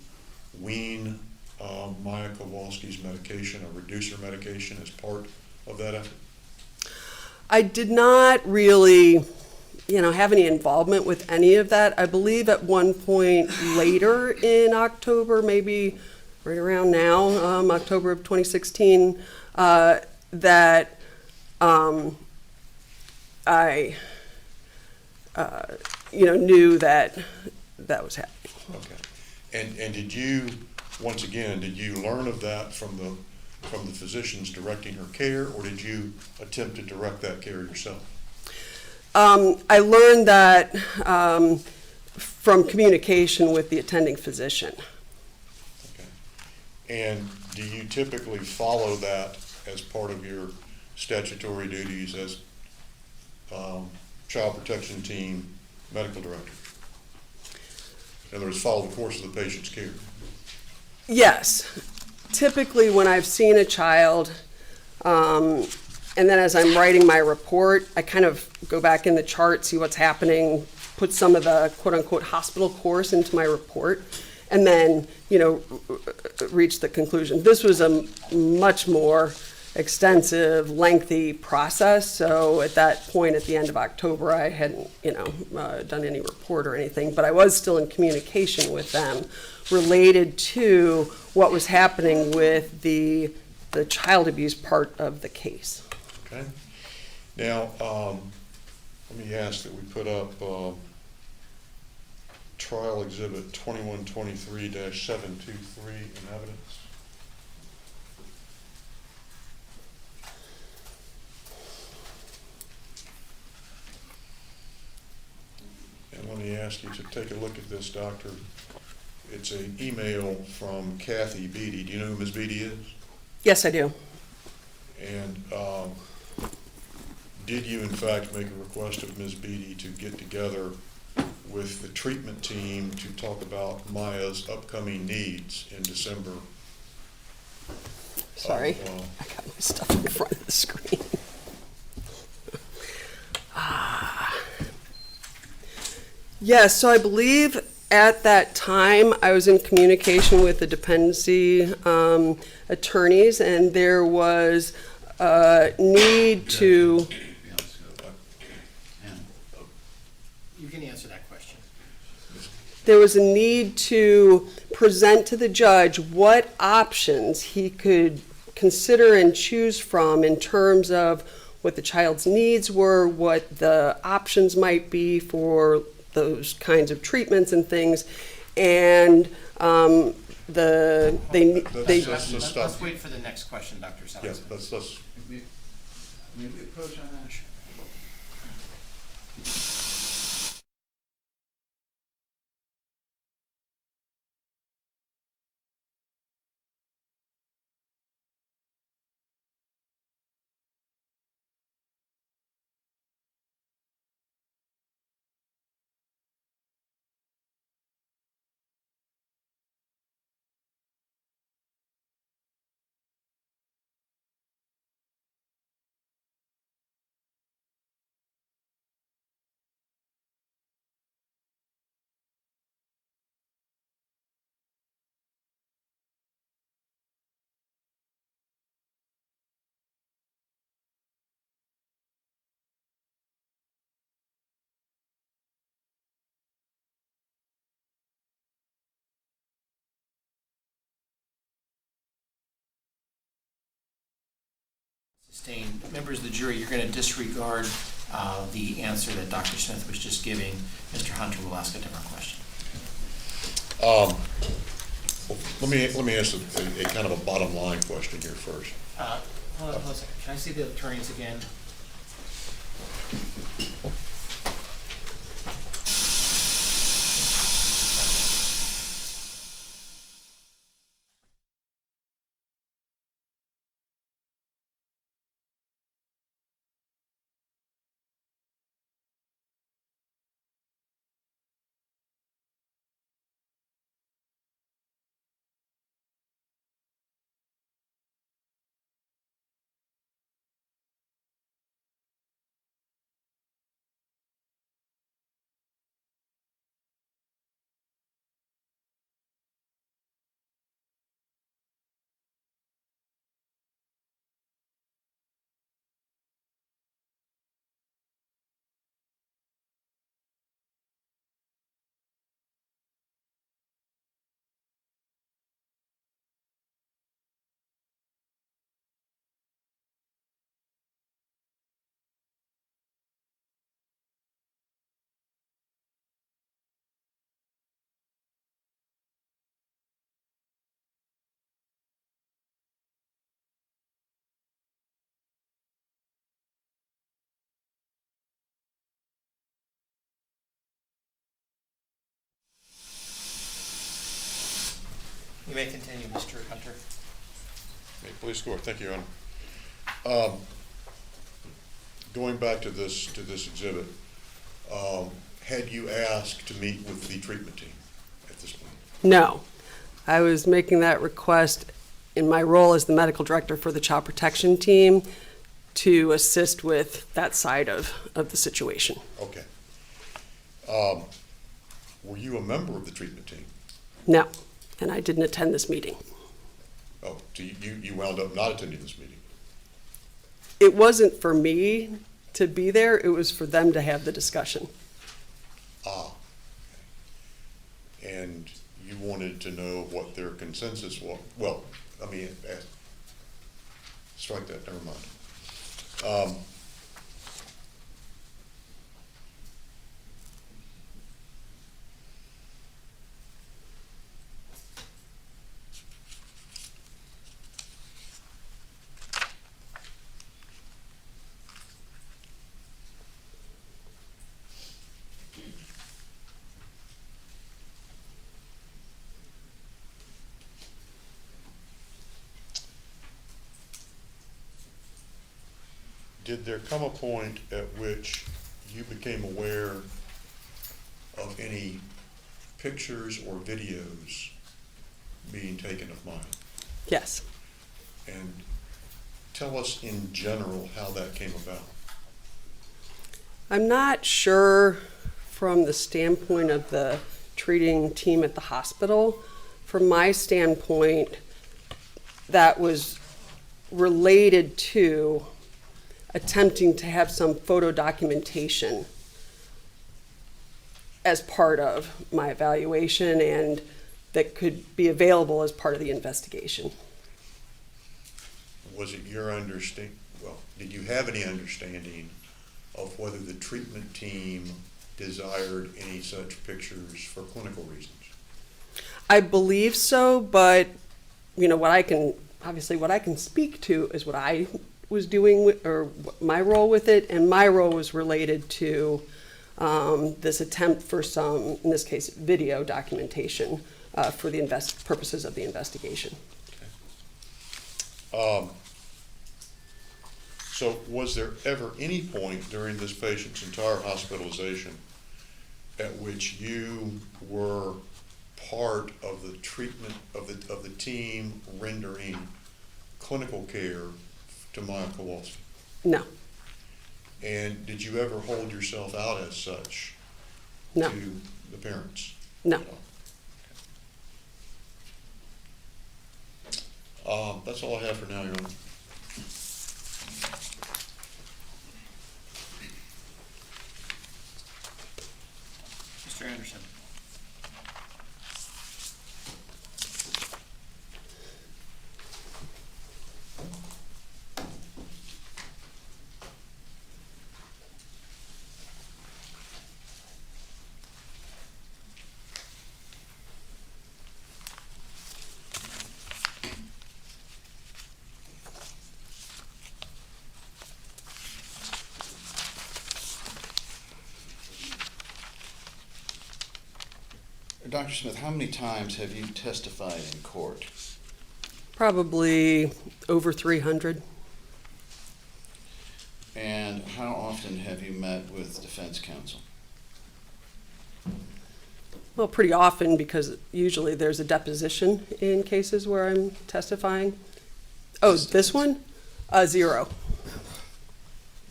S1: wean Maya Kowalski's medication or reduce her medication as part of that effort?
S4: I did not really, have any involvement with any of that. I believe at one point later in October, maybe right around now, October of 2016, that I, knew that that was happening.
S1: Okay. And did you, once again, did you learn of that from the physicians directing her care, or did you attempt to direct that care yourself?
S4: I learned that from communication with the attending physician.
S1: Okay. And do you typically follow that as part of your statutory duties as Child Protection Team medical director? In other words, follow the course of the patient's care?
S4: Yes. Typically, when I've seen a child, and then as I'm writing my report, I kind of go back in the chart, see what's happening, put some of the quote-unquote hospital course into my report, and then, reach the conclusion. This was a much more extensive, lengthy process, so at that point, at the end of October, I hadn't, done any report or anything, but I was still in communication with them related to what was happening with the child abuse part of the case.
S1: Okay. Now, let me ask that we put up trial exhibit 2123-723 in evidence. And let me ask you to take a look at this, Doctor. it's an email from Kathy Beatty. Do you know who Ms. Beatty is?
S4: Yes, I do.
S1: And did you in fact make a request of Ms. Beatty to get together with the treatment team to talk about Maya's upcoming needs in December?
S4: Sorry,
S1: Of,
S4: I got my stuff in front of the screen. Yes, so I believe at that time I was in communication with the dependency attorneys, and there was a need to.
S5: Beyond scope. And
S2: You can answer that question.
S4: There was a need to present to the judge what options he could consider and choose from in terms of what the child's needs were, what the options might be for those kinds of treatments and things. And they
S2: Let's wait for the next question, Dr.
S1: Yes,
S2: Salazar.
S1: let's,
S5: may we approach on that?
S2: Sustained. Members of the jury, you're going to disregard the answer that Dr. Smith was just giving. Mr. Hunter will ask a different question.
S1: well, let me ask a kind of a bottom line question here first.
S2: Hold on a second. Can I see the attorneys again? You may continue, Mr. Hunter.
S1: Please go. Thank you, Your Honor. Going back to this exhibit, had you asked to meet with the treatment team at this point?
S4: No, I was making that request in my role as the medical director for the child protection team to assist with that side of the situation.
S1: Okay. Were you a member of the treatment team?
S4: No, and I didn't attend this meeting.
S1: Oh, so you wound up not attending this meeting?
S4: It wasn't for me to be there, it was for them to have the discussion.
S1: Ah. And you wanted to know what their consensus was? Well, I mean, strike that, never mind. did there come a point at which you became aware of any pictures or videos being taken of mine?
S4: Yes.
S1: And tell us in general how that came about.
S4: I'm not sure from the standpoint of the treating team at the hospital. From my standpoint, that was related to attempting to have some photo documentation as part of my evaluation and that could be available as part of the investigation.
S1: Was it your did you have any understanding of whether the treatment team desired any such pictures for clinical reasons?
S4: I believe so, but what I can speak to is what I was doing or my role with it, and my role was related to this attempt for some, in this case, video documentation for the purposes of the investigation.
S1: So was there ever any point during this patient's entire hospitalization at which you were part of the treatment of the team rendering clinical care to Maya Kowalski?
S4: No.
S1: And did you ever hold yourself out as such
S4: No.
S1: to the parents?
S4: No.
S1: That's all I have for now, Your Honor.
S2: Mr. Anderson.
S5: Dr. Smith, how many times have you testified in court?
S4: Probably over 300.
S5: And how often have you met with defense counsel?
S4: Well, pretty often, because usually there's a deposition in cases where I'm testifying. Oh, this one? 0.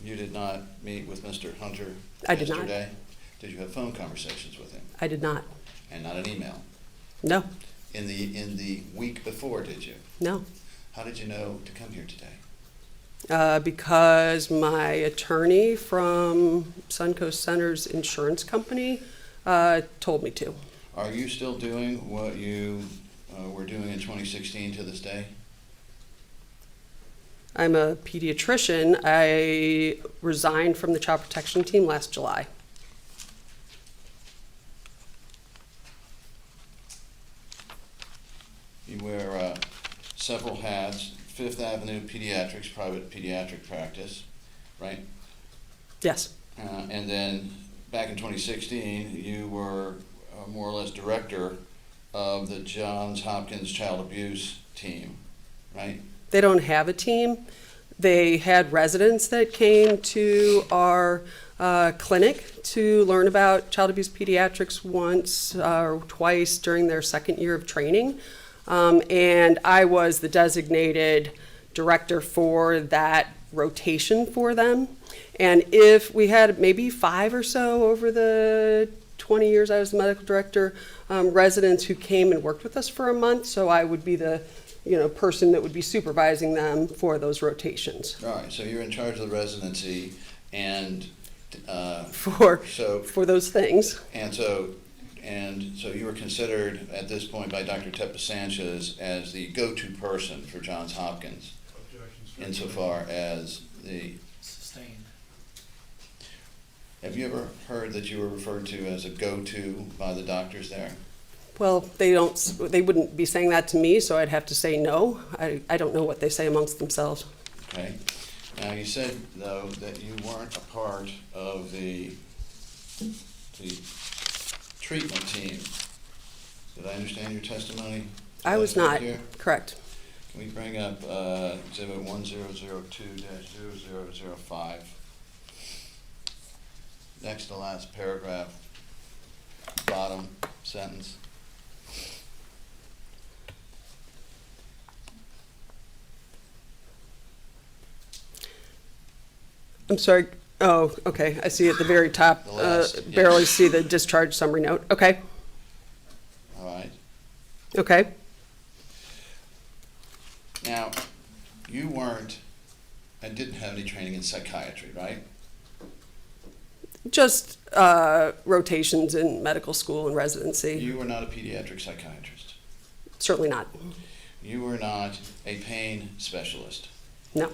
S5: You did not meet with Mr. Hunter
S4: I did not.
S5: yesterday? Did you have phone conversations with him?
S4: I did not.
S5: And not an email?
S4: No.
S5: In the week before, did you?
S4: No.
S5: How did you know to come here today?
S4: Because my attorney from Suncoast Center's insurance company told me to.
S5: Are you still doing what you were doing in 2016 to this day?
S4: I'm a pediatrician. I resigned from the child protection team last July.
S5: You wear several hats, Fifth Avenue Pediatrics, private pediatric practice, right?
S4: Yes.
S5: And then back in 2016, you were more or less director of the Johns Hopkins child abuse team, right?
S4: They don't have a team. They had residents that came to our clinic to learn about child abuse pediatrics once or twice during their second year of training. And I was the designated director for that rotation for them. And if we had maybe 5 or so over the 20 years I was the medical director, residents who came and worked with us for a month, so I would be the person that would be supervising them for those rotations.
S5: All right, so you're in charge of the residency and
S4: For
S5: so
S4: those things.
S5: and so you were considered at this point by Dr. Tepa Sanchez as the go-to person for Johns Hopkins insofar as the.
S2: Sustained.
S5: Have you ever heard that you were referred to as a go-to by the doctors there?
S4: Well, they wouldn't be saying that to me, so I'd have to say no. I don't know what they say amongst themselves.
S5: Okay. Now, you said, though, that you weren't a part of the treatment team. Did I understand your testimony?
S4: I was not.
S5: Here?
S4: Correct.
S5: we bring up exhibit 1002-0005. Next to last paragraph, bottom sentence.
S4: I'm sorry. Oh, okay. I see at the very top.
S5: The last,
S4: Barely
S5: yeah.
S4: see the discharge summary note. Okay.
S5: All right.
S4: Okay.
S5: Now, you weren't and didn't have any training in psychiatry, right?
S4: Just rotations in medical school and residency.
S5: You were not a pediatric psychiatrist.
S4: Certainly not.
S5: You were not a pain specialist.
S4: No.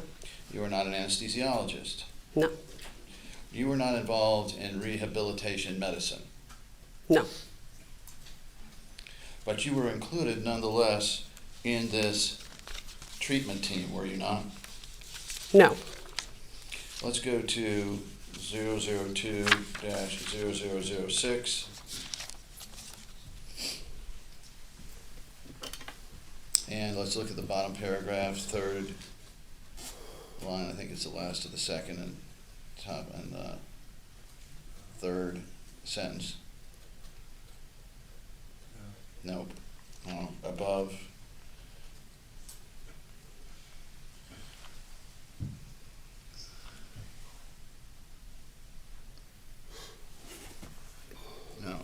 S5: You were not an anesthesiologist.
S4: No.
S5: You were not involved in rehabilitation medicine.
S4: No.
S5: But you were included nonetheless in this treatment team, were you not?
S4: No.
S5: Let's go to 002-0006. And let's look at the bottom paragraph, third line. I think it's the last of the second and top and third sentence. Nope. No, above. No.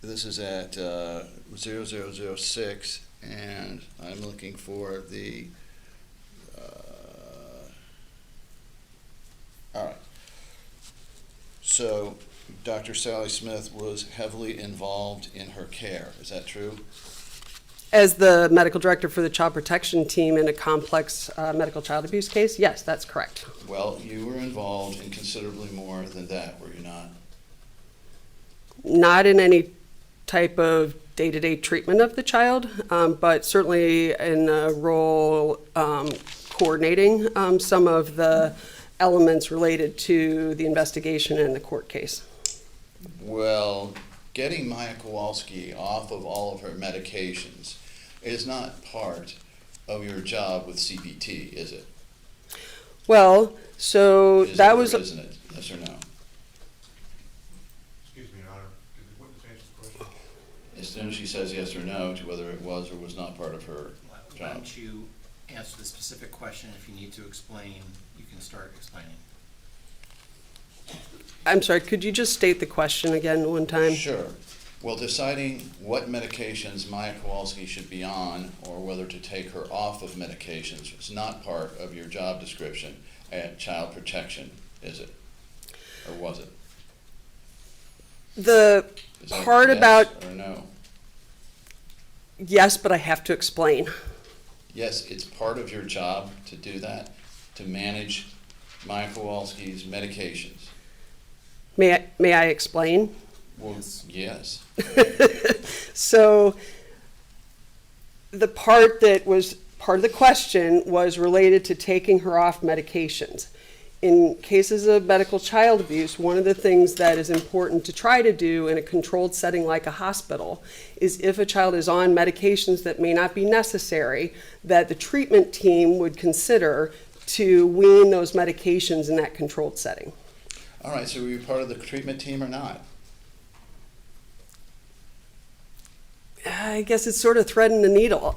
S5: This is at 0006, and I'm looking for the. All right. So, Dr. Sally Smith was heavily involved in her care. Is that true?
S4: As the medical director for the child protection team in a complex medical child abuse case, yes, that's correct.
S5: Well, you were involved in considerably more than that, were you not?
S4: Not in any type of day-to-day treatment of the child, but certainly in a role coordinating some of the elements related to the investigation in the court case.
S5: Well, getting Maya Kowalski off of all of her medications is not part of your job with CPT, is it?
S4: Well, so
S5: Is
S4: that
S5: it
S4: was.
S5: or isn't it? Yes or no?
S6: Excuse me, Your Honor, could the witness answer the question?
S5: As soon as she says yes or no to whether it was or was not part of her
S2: Why
S5: job.
S2: don't you answer the specific question? If you need to explain, you can start explaining.
S4: I'm sorry, could you just state the question again one time?
S5: Sure. Well, deciding what medications Maya Kowalski should be on or whether to take her off of medications is not part of your job description at child protection, is it? Or was it?
S4: The
S5: Is that
S4: part
S5: yes
S4: about,
S5: or no?
S4: yes, but I have to explain.
S5: Yes, it's part of your job to do that, to manage Maya Kowalski's medications.
S4: May I explain?
S5: Well, yes.
S4: So the part that was part of the question was related to taking her off medications. In cases of medical child abuse, one of the things that is important to try to do in a controlled setting like a hospital is if a child is on medications that may not be necessary, that the treatment team would consider to wean those medications in that controlled setting.
S5: All right, so were you part of the treatment team or not?
S4: I guess it's sort of threading the needle.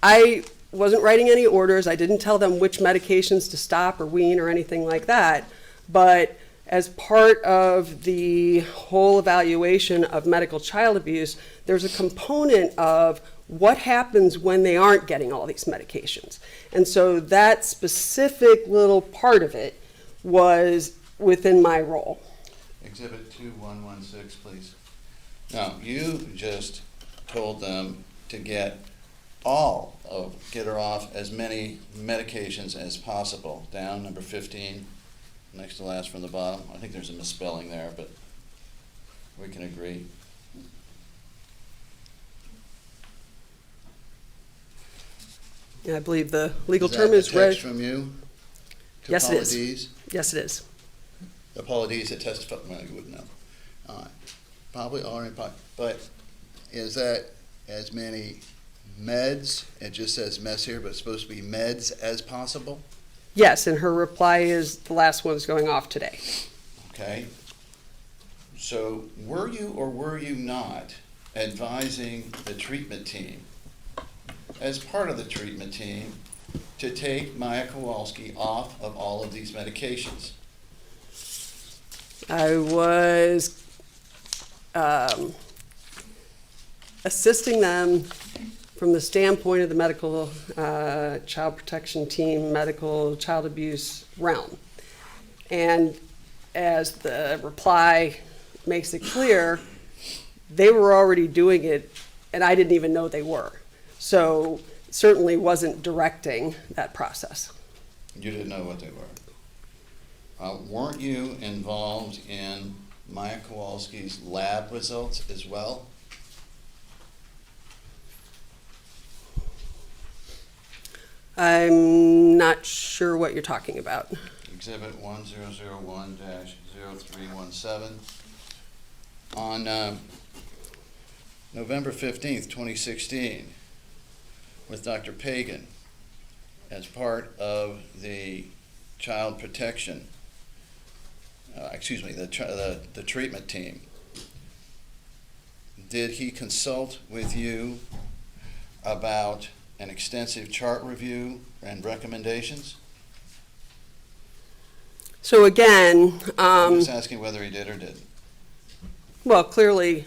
S4: I wasn't writing any orders. I didn't tell them which medications to stop or wean or anything like that. But as part of the whole evaluation of medical child abuse, there's a component of what happens when they aren't getting all these medications. And so that specific little part of it was within my role.
S5: Exhibit 2116, please. Now, you just told them to get her off as many medications as possible. Down, number 15, next to last from the bottom. I think there's a misspelling there, but we can agree.
S4: I believe the legal
S5: Is
S4: term
S5: that
S4: is
S5: a text from you? To
S4: Yes, it is.
S5: Paula Dees?
S4: Yes, it is.
S5: The Paula Dees that testified, well, you wouldn't know. Probably are, but is that as many meds, it just says mess here, but it's supposed to be meds as possible,
S4: Yes, and her reply is the last one's going off today.
S5: okay? So were you or were you not advising the treatment team, as part of the treatment team, to take Maya Kowalski off of all of these medications?
S4: I was assisting them from the standpoint of the medical child protection team, medical child abuse realm. And as the reply makes it clear, they were already doing it, and I didn't even know they were. So certainly wasn't directing that process.
S5: You didn't know what they were. Weren't you involved in Maya Kowalski's lab results as well?
S4: I'm not sure what you're talking about.
S5: Exhibit 1001-0317. On November 15th, 2016, with Dr. Pagan, as part of the child protection, the treatment team, did he consult with you about an extensive chart review and recommendations?
S4: So again,
S5: I'm just asking whether he did or didn't.
S4: well, clearly,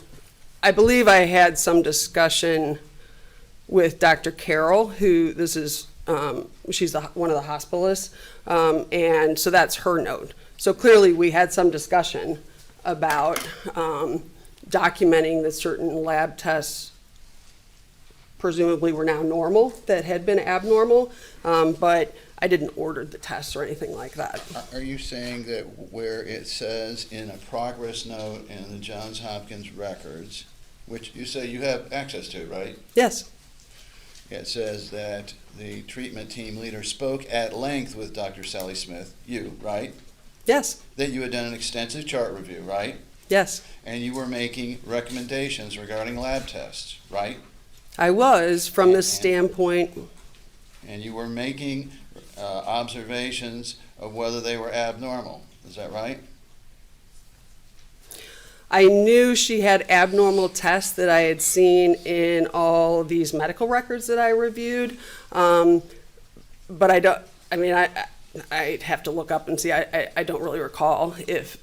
S4: I believe I had some discussion with Dr. Carroll, who this is, she's one of the hospitalists, and so that's her note. So clearly, we had some discussion about documenting that certain lab tests presumably were now normal, that had been abnormal, but I didn't order the tests or anything like that.
S5: Are you saying that where it says in a progress note in the Johns Hopkins records, which you say you have access to, right?
S4: Yes,
S5: It says that the treatment team leader spoke at length with Dr. Sally Smith, you, right?
S4: yes,
S5: That you had done an extensive chart review, right?
S4: yes.
S5: And you were making recommendations regarding lab tests, right?
S4: I was, from the
S5: And-
S4: standpoint,
S5: And you were making observations of whether they were abnormal. Is that right?
S4: I knew she had abnormal tests that I had seen in all of these medical records that I reviewed. But I don't, I mean, I'd have to look up and see. I don't really recall if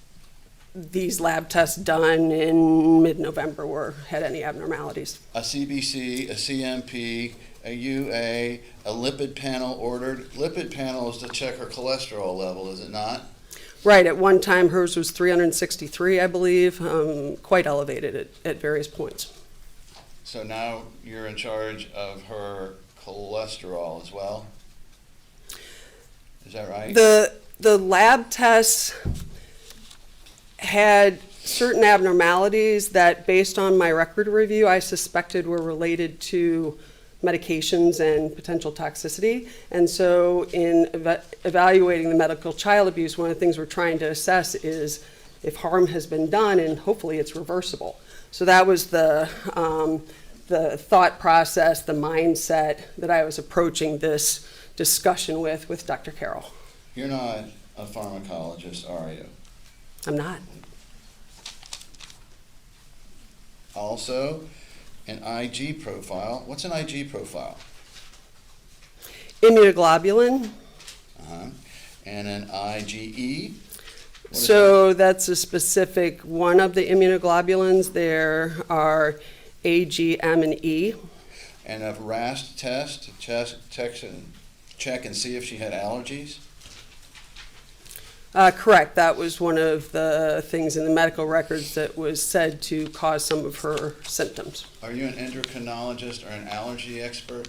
S4: these lab tests done in mid-November had any abnormalities.
S5: A CBC, a CMP, a UA, a lipid panel ordered. Lipid panel is to check her cholesterol level, is it not?
S4: Right, at one time hers was 363, I believe, quite elevated at various points.
S5: So now you're in charge of her cholesterol as well? Is that right?
S4: The lab tests had certain abnormalities that, based on my record review, I suspected were related to medications and potential toxicity. And so in evaluating the medical child abuse, one of the things we're trying to assess is if harm has been done, and hopefully it's reversible. So that was the thought process, the mindset that I was approaching this discussion with Dr. Carroll.
S5: You're not a pharmacologist, are you?
S4: I'm not.
S5: Also, an IG profile. What's an IG profile?
S4: Immunoglobulin.
S5: Uh-huh. And an IgE? What is
S4: So that's a specific one of the immunoglobulins. There are A, G, M, and E.
S5: that? And a RAST test to check and see if she had allergies?
S4: Correct. That was one of the things in the medical records that was said to cause some of her symptoms.
S5: Are you an endocrinologist or an allergy expert?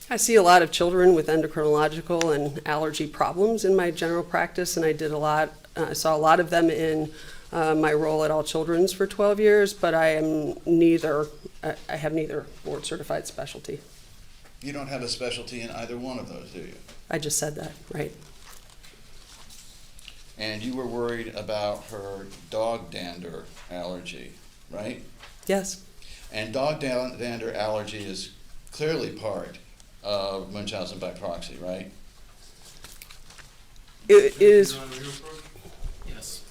S4: I see a lot of children with endocrinological and allergy problems in my general practice, and I saw a lot of them in my role at All Children's for 12 years, but I have neither board certified specialty.
S5: You don't have a specialty in either one of those, do you?
S4: I just said that, right?
S5: And you were worried about her dog dander allergy, right?
S4: Yes,
S5: And dog dander allergy is clearly part of Munchausen by proxy, right?
S4: It is,
S6: Your Honor, your approach?
S2: Yes.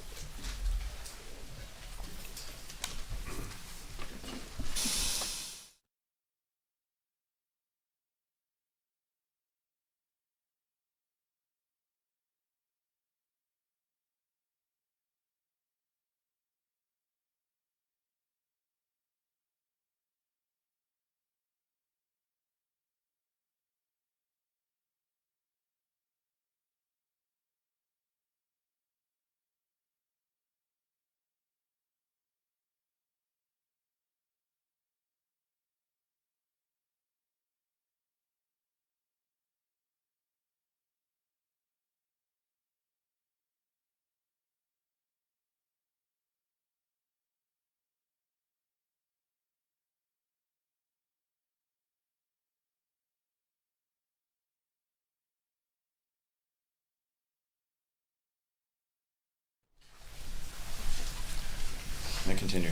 S5: May I continue?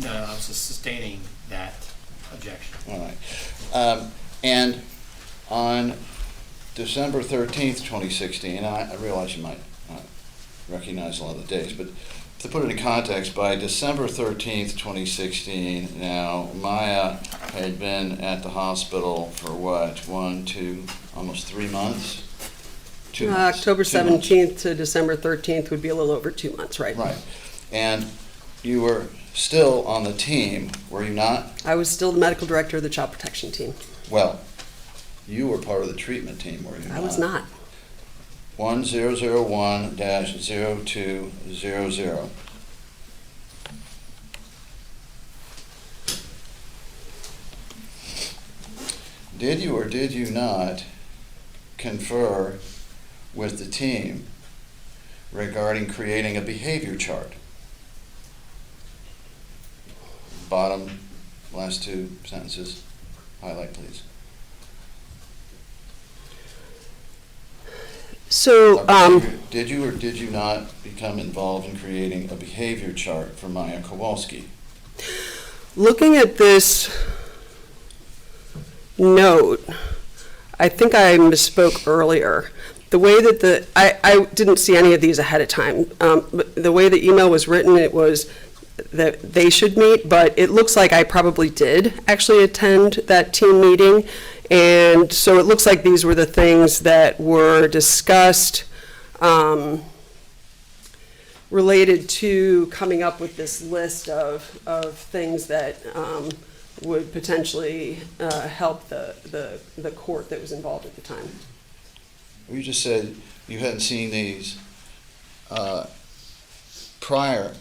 S2: No, I was just sustaining that objection.
S5: All right. And on December 13th, 2016, I realize you might not recognize a lot of the dates, but to put it in context, by December 13th, 2016, now Maya had been at the hospital for what, 1, 2, almost 3 months? 2 months.
S4: October
S5: 2 months.
S4: 17th to December 13th would be a little over 2 months, right?
S5: Right. And you were still on the team, were you not?
S4: I was still the medical director of the child protection team.
S5: Well, you were part of the treatment team, were you not?
S4: I was not.
S5: 1001-0200. Did you or did you not confer with the team regarding creating a behavior chart? Bottom last 2 sentences. Highlight, please.
S4: So,
S5: Did you or did you not become involved in creating a behavior chart for Maya Kowalski?
S4: looking at this note, I think I misspoke earlier. The way that I didn't see any of these ahead of time. But the way the email was written, it was that they should meet, but it looks like I probably did actually attend that team meeting. And so it looks like these were the things that were discussed related to coming up with this list of things that would potentially help the court that was involved at the time.
S5: You just said you hadn't seen these prior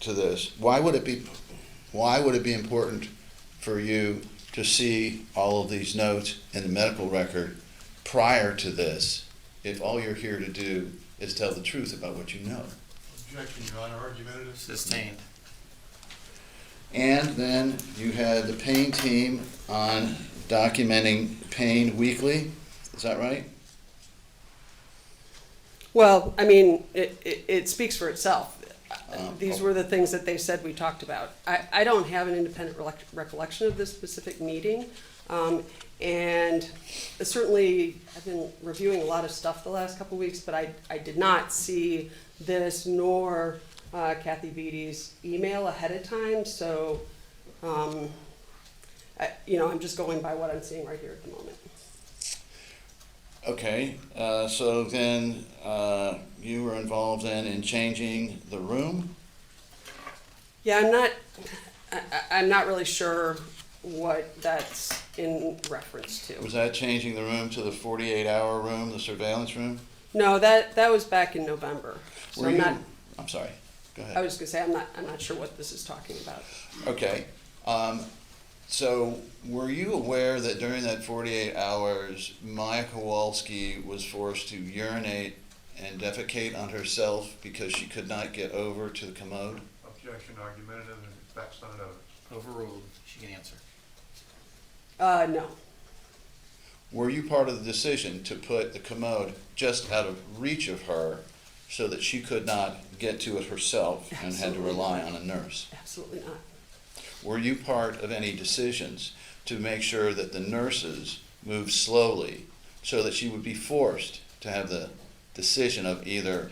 S5: to this. Why would it be important for you to see all of these notes in the medical record prior to this, if all you're here to do is tell the truth about what you know?
S6: Objection, Your Honor, argumentative.
S2: Sustained.
S5: And then you had the pain team on documenting pain weekly, is that right?
S4: Well, I mean, it speaks for itself. These
S5: Oh.
S4: were the things that they said we talked about. I don't have an independent recollection of this specific meeting. And certainly, I've been reviewing a lot of stuff the last couple of weeks, but I did not see this nor Kathy Beatty's email ahead of time. So, I'm just going by what I'm seeing right here at the moment.
S5: Okay, so then you were involved then in changing the room?
S4: Yeah, I'm not really sure what that's in reference to.
S5: Was that changing the room to the 48-hour room, the surveillance room?
S4: No, that was back in November. So
S5: Were
S4: I'm
S5: you-
S4: not,
S5: I'm sorry, go ahead.
S4: I was gonna say, I'm not sure what this is talking about.
S5: Okay, so were you aware that during that 48 hours, Maya Kowalski was forced to urinate and defecate on herself because she could not get over to the commode?
S6: Objection, argumentative, and facts not evidence.
S2: Overruled. She can answer.
S4: No.
S5: Were you part of the decision to put the commode just out of reach of her so that she could not get to it herself and had to
S4: Absolutely
S5: rely
S4: not.
S5: on a nurse?
S4: Absolutely not.
S5: Were you part of any decisions to make sure that the nurses moved slowly so that she would be forced to have the decision of either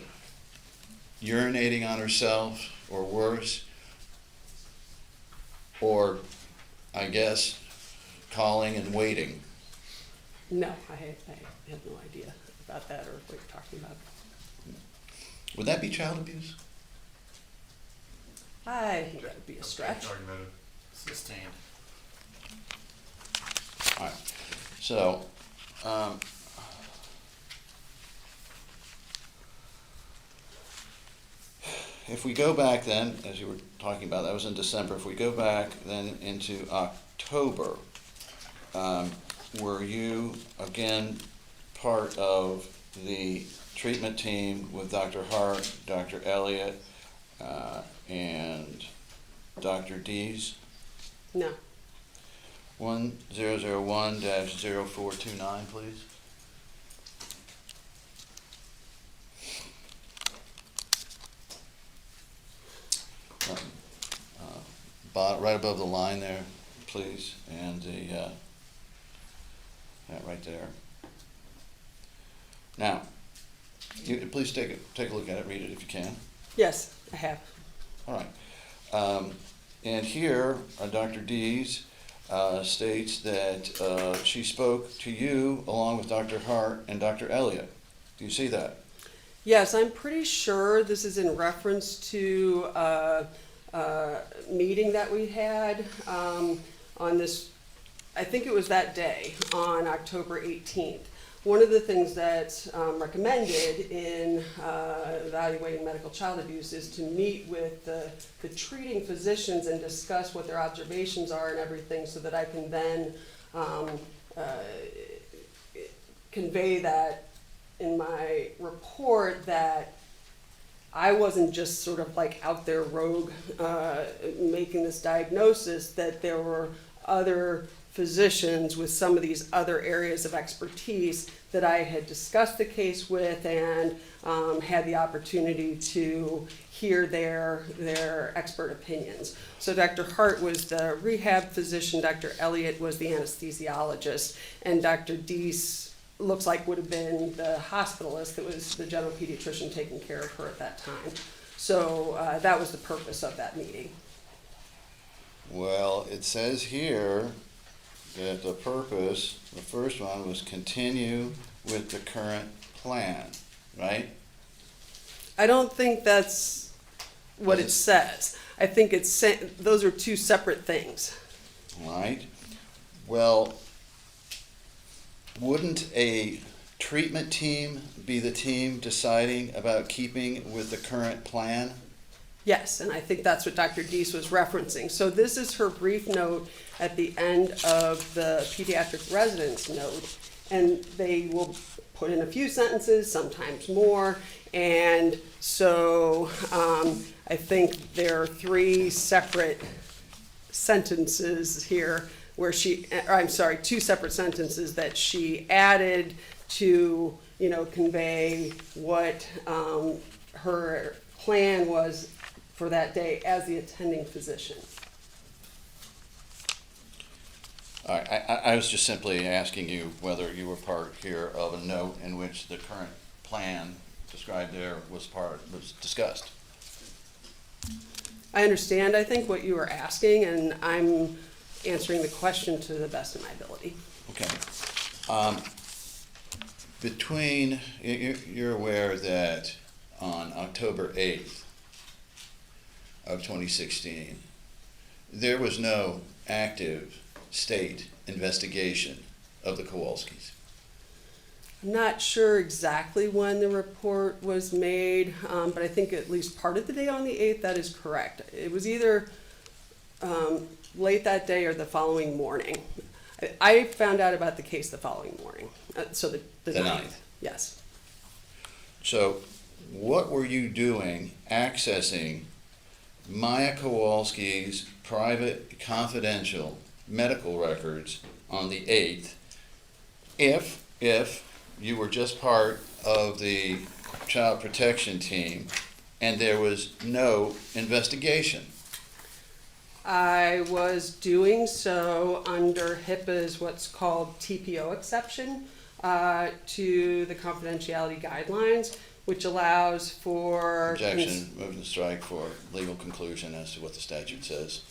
S5: urinating on herself or worse, or, I guess, calling and waiting.
S4: No, I had no idea about that or what you're talking about.
S5: Would that be child abuse?
S4: I think that would be a stretch.
S6: Argumentative.
S2: Sustained.
S5: All right, so, if we go back then, as you were talking about, that was in December, if we go back then into October, were you again part of the treatment team with Dr. Hart, Dr. Elliott, and Dr. Dees?
S4: No.
S5: 1001-0429, please. Right above the line there, please, and the, yeah, right there. Now, please take a look at it, read it if you can.
S4: Yes, I have.
S5: All right. And here, Dr. Dees states that she spoke to you along with Dr. Hart and Dr. Elliott. Do you see that?
S4: Yes, I'm pretty sure this is in reference to meeting that we had on this, I think it was that day, on October 18th. One of the things that's recommended in evaluating medical child abuse is to meet with the treating physicians and discuss what their observations are and everything so that I can then convey that in my report that I wasn't just sort of like out there rogue making this diagnosis, that there were other physicians with some of these other areas of expertise that I had discussed the case with and had the opportunity to hear their expert opinions. So Dr. Hart was the rehab physician, Dr. Elliott was the anesthesiologist, and Dr. Dees looks like would have been the hospitalist that was the general pediatrician taking care of her at that time. So that was the purpose of that meeting.
S5: Well, it says here that the purpose, the first one, was continue with the current plan, right?
S4: I don't think that's what it says. I think those are two separate things.
S5: All right. Well, wouldn't a treatment team be the team deciding about keeping with the current plan?
S4: Yes, and I think that's what Dr. Dees was referencing. So this is her brief note at the end of the pediatric residence note, and they will put in a few sentences, sometimes more, and so I think there are three separate sentences here where two separate sentences that she added to, convey what her plan was for that day as the attending physician.
S5: All right, I was just simply asking you whether you were part here of a note in which the current plan described there was discussed.
S4: I understand, I think, what you were asking, and I'm answering the question to the best of my ability.
S5: Okay. You're aware that on October 8th of 2016, there was no active state investigation of the Kowalskis.
S4: I'm not sure exactly when the report was made, but I think at least part of the day on the 8th, that is correct. It was either late that day or the following morning. I found out about the case the following morning, so the 9th. Yes.
S5: So what were you doing accessing Maya Kowalski's private, confidential medical records on the 8th if you were just part of the child protection team and there was no investigation?
S4: I was doing so under HIPAA's what's called TPO exception to the confidentiality guidelines, which allows for...
S5: Objection, move to strike for legal conclusion as to what the statute says.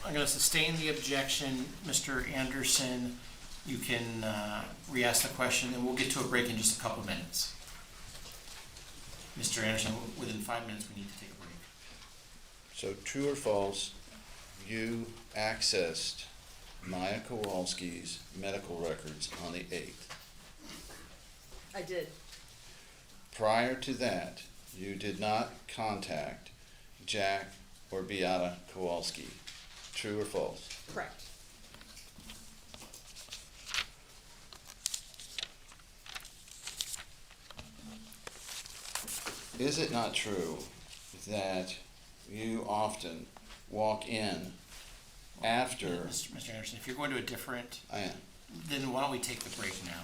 S2: I'm going to sustain the objection. Mr. Anderson, you can re-ask the question, and we'll get to a break in just a couple minutes. Mr. Anderson, within 5 minutes, we need to take a break.
S5: So true or false, you accessed Maya Kowalski's medical records on the 8th.
S4: I did.
S5: Prior to that, you did not contact Jack or Beata Kowalski. True or false?
S4: Correct.
S5: Is it not true that you often walk in after...
S2: Mr. Anderson, if you're going to a different,
S5: I am.
S2: then why don't we take the break now?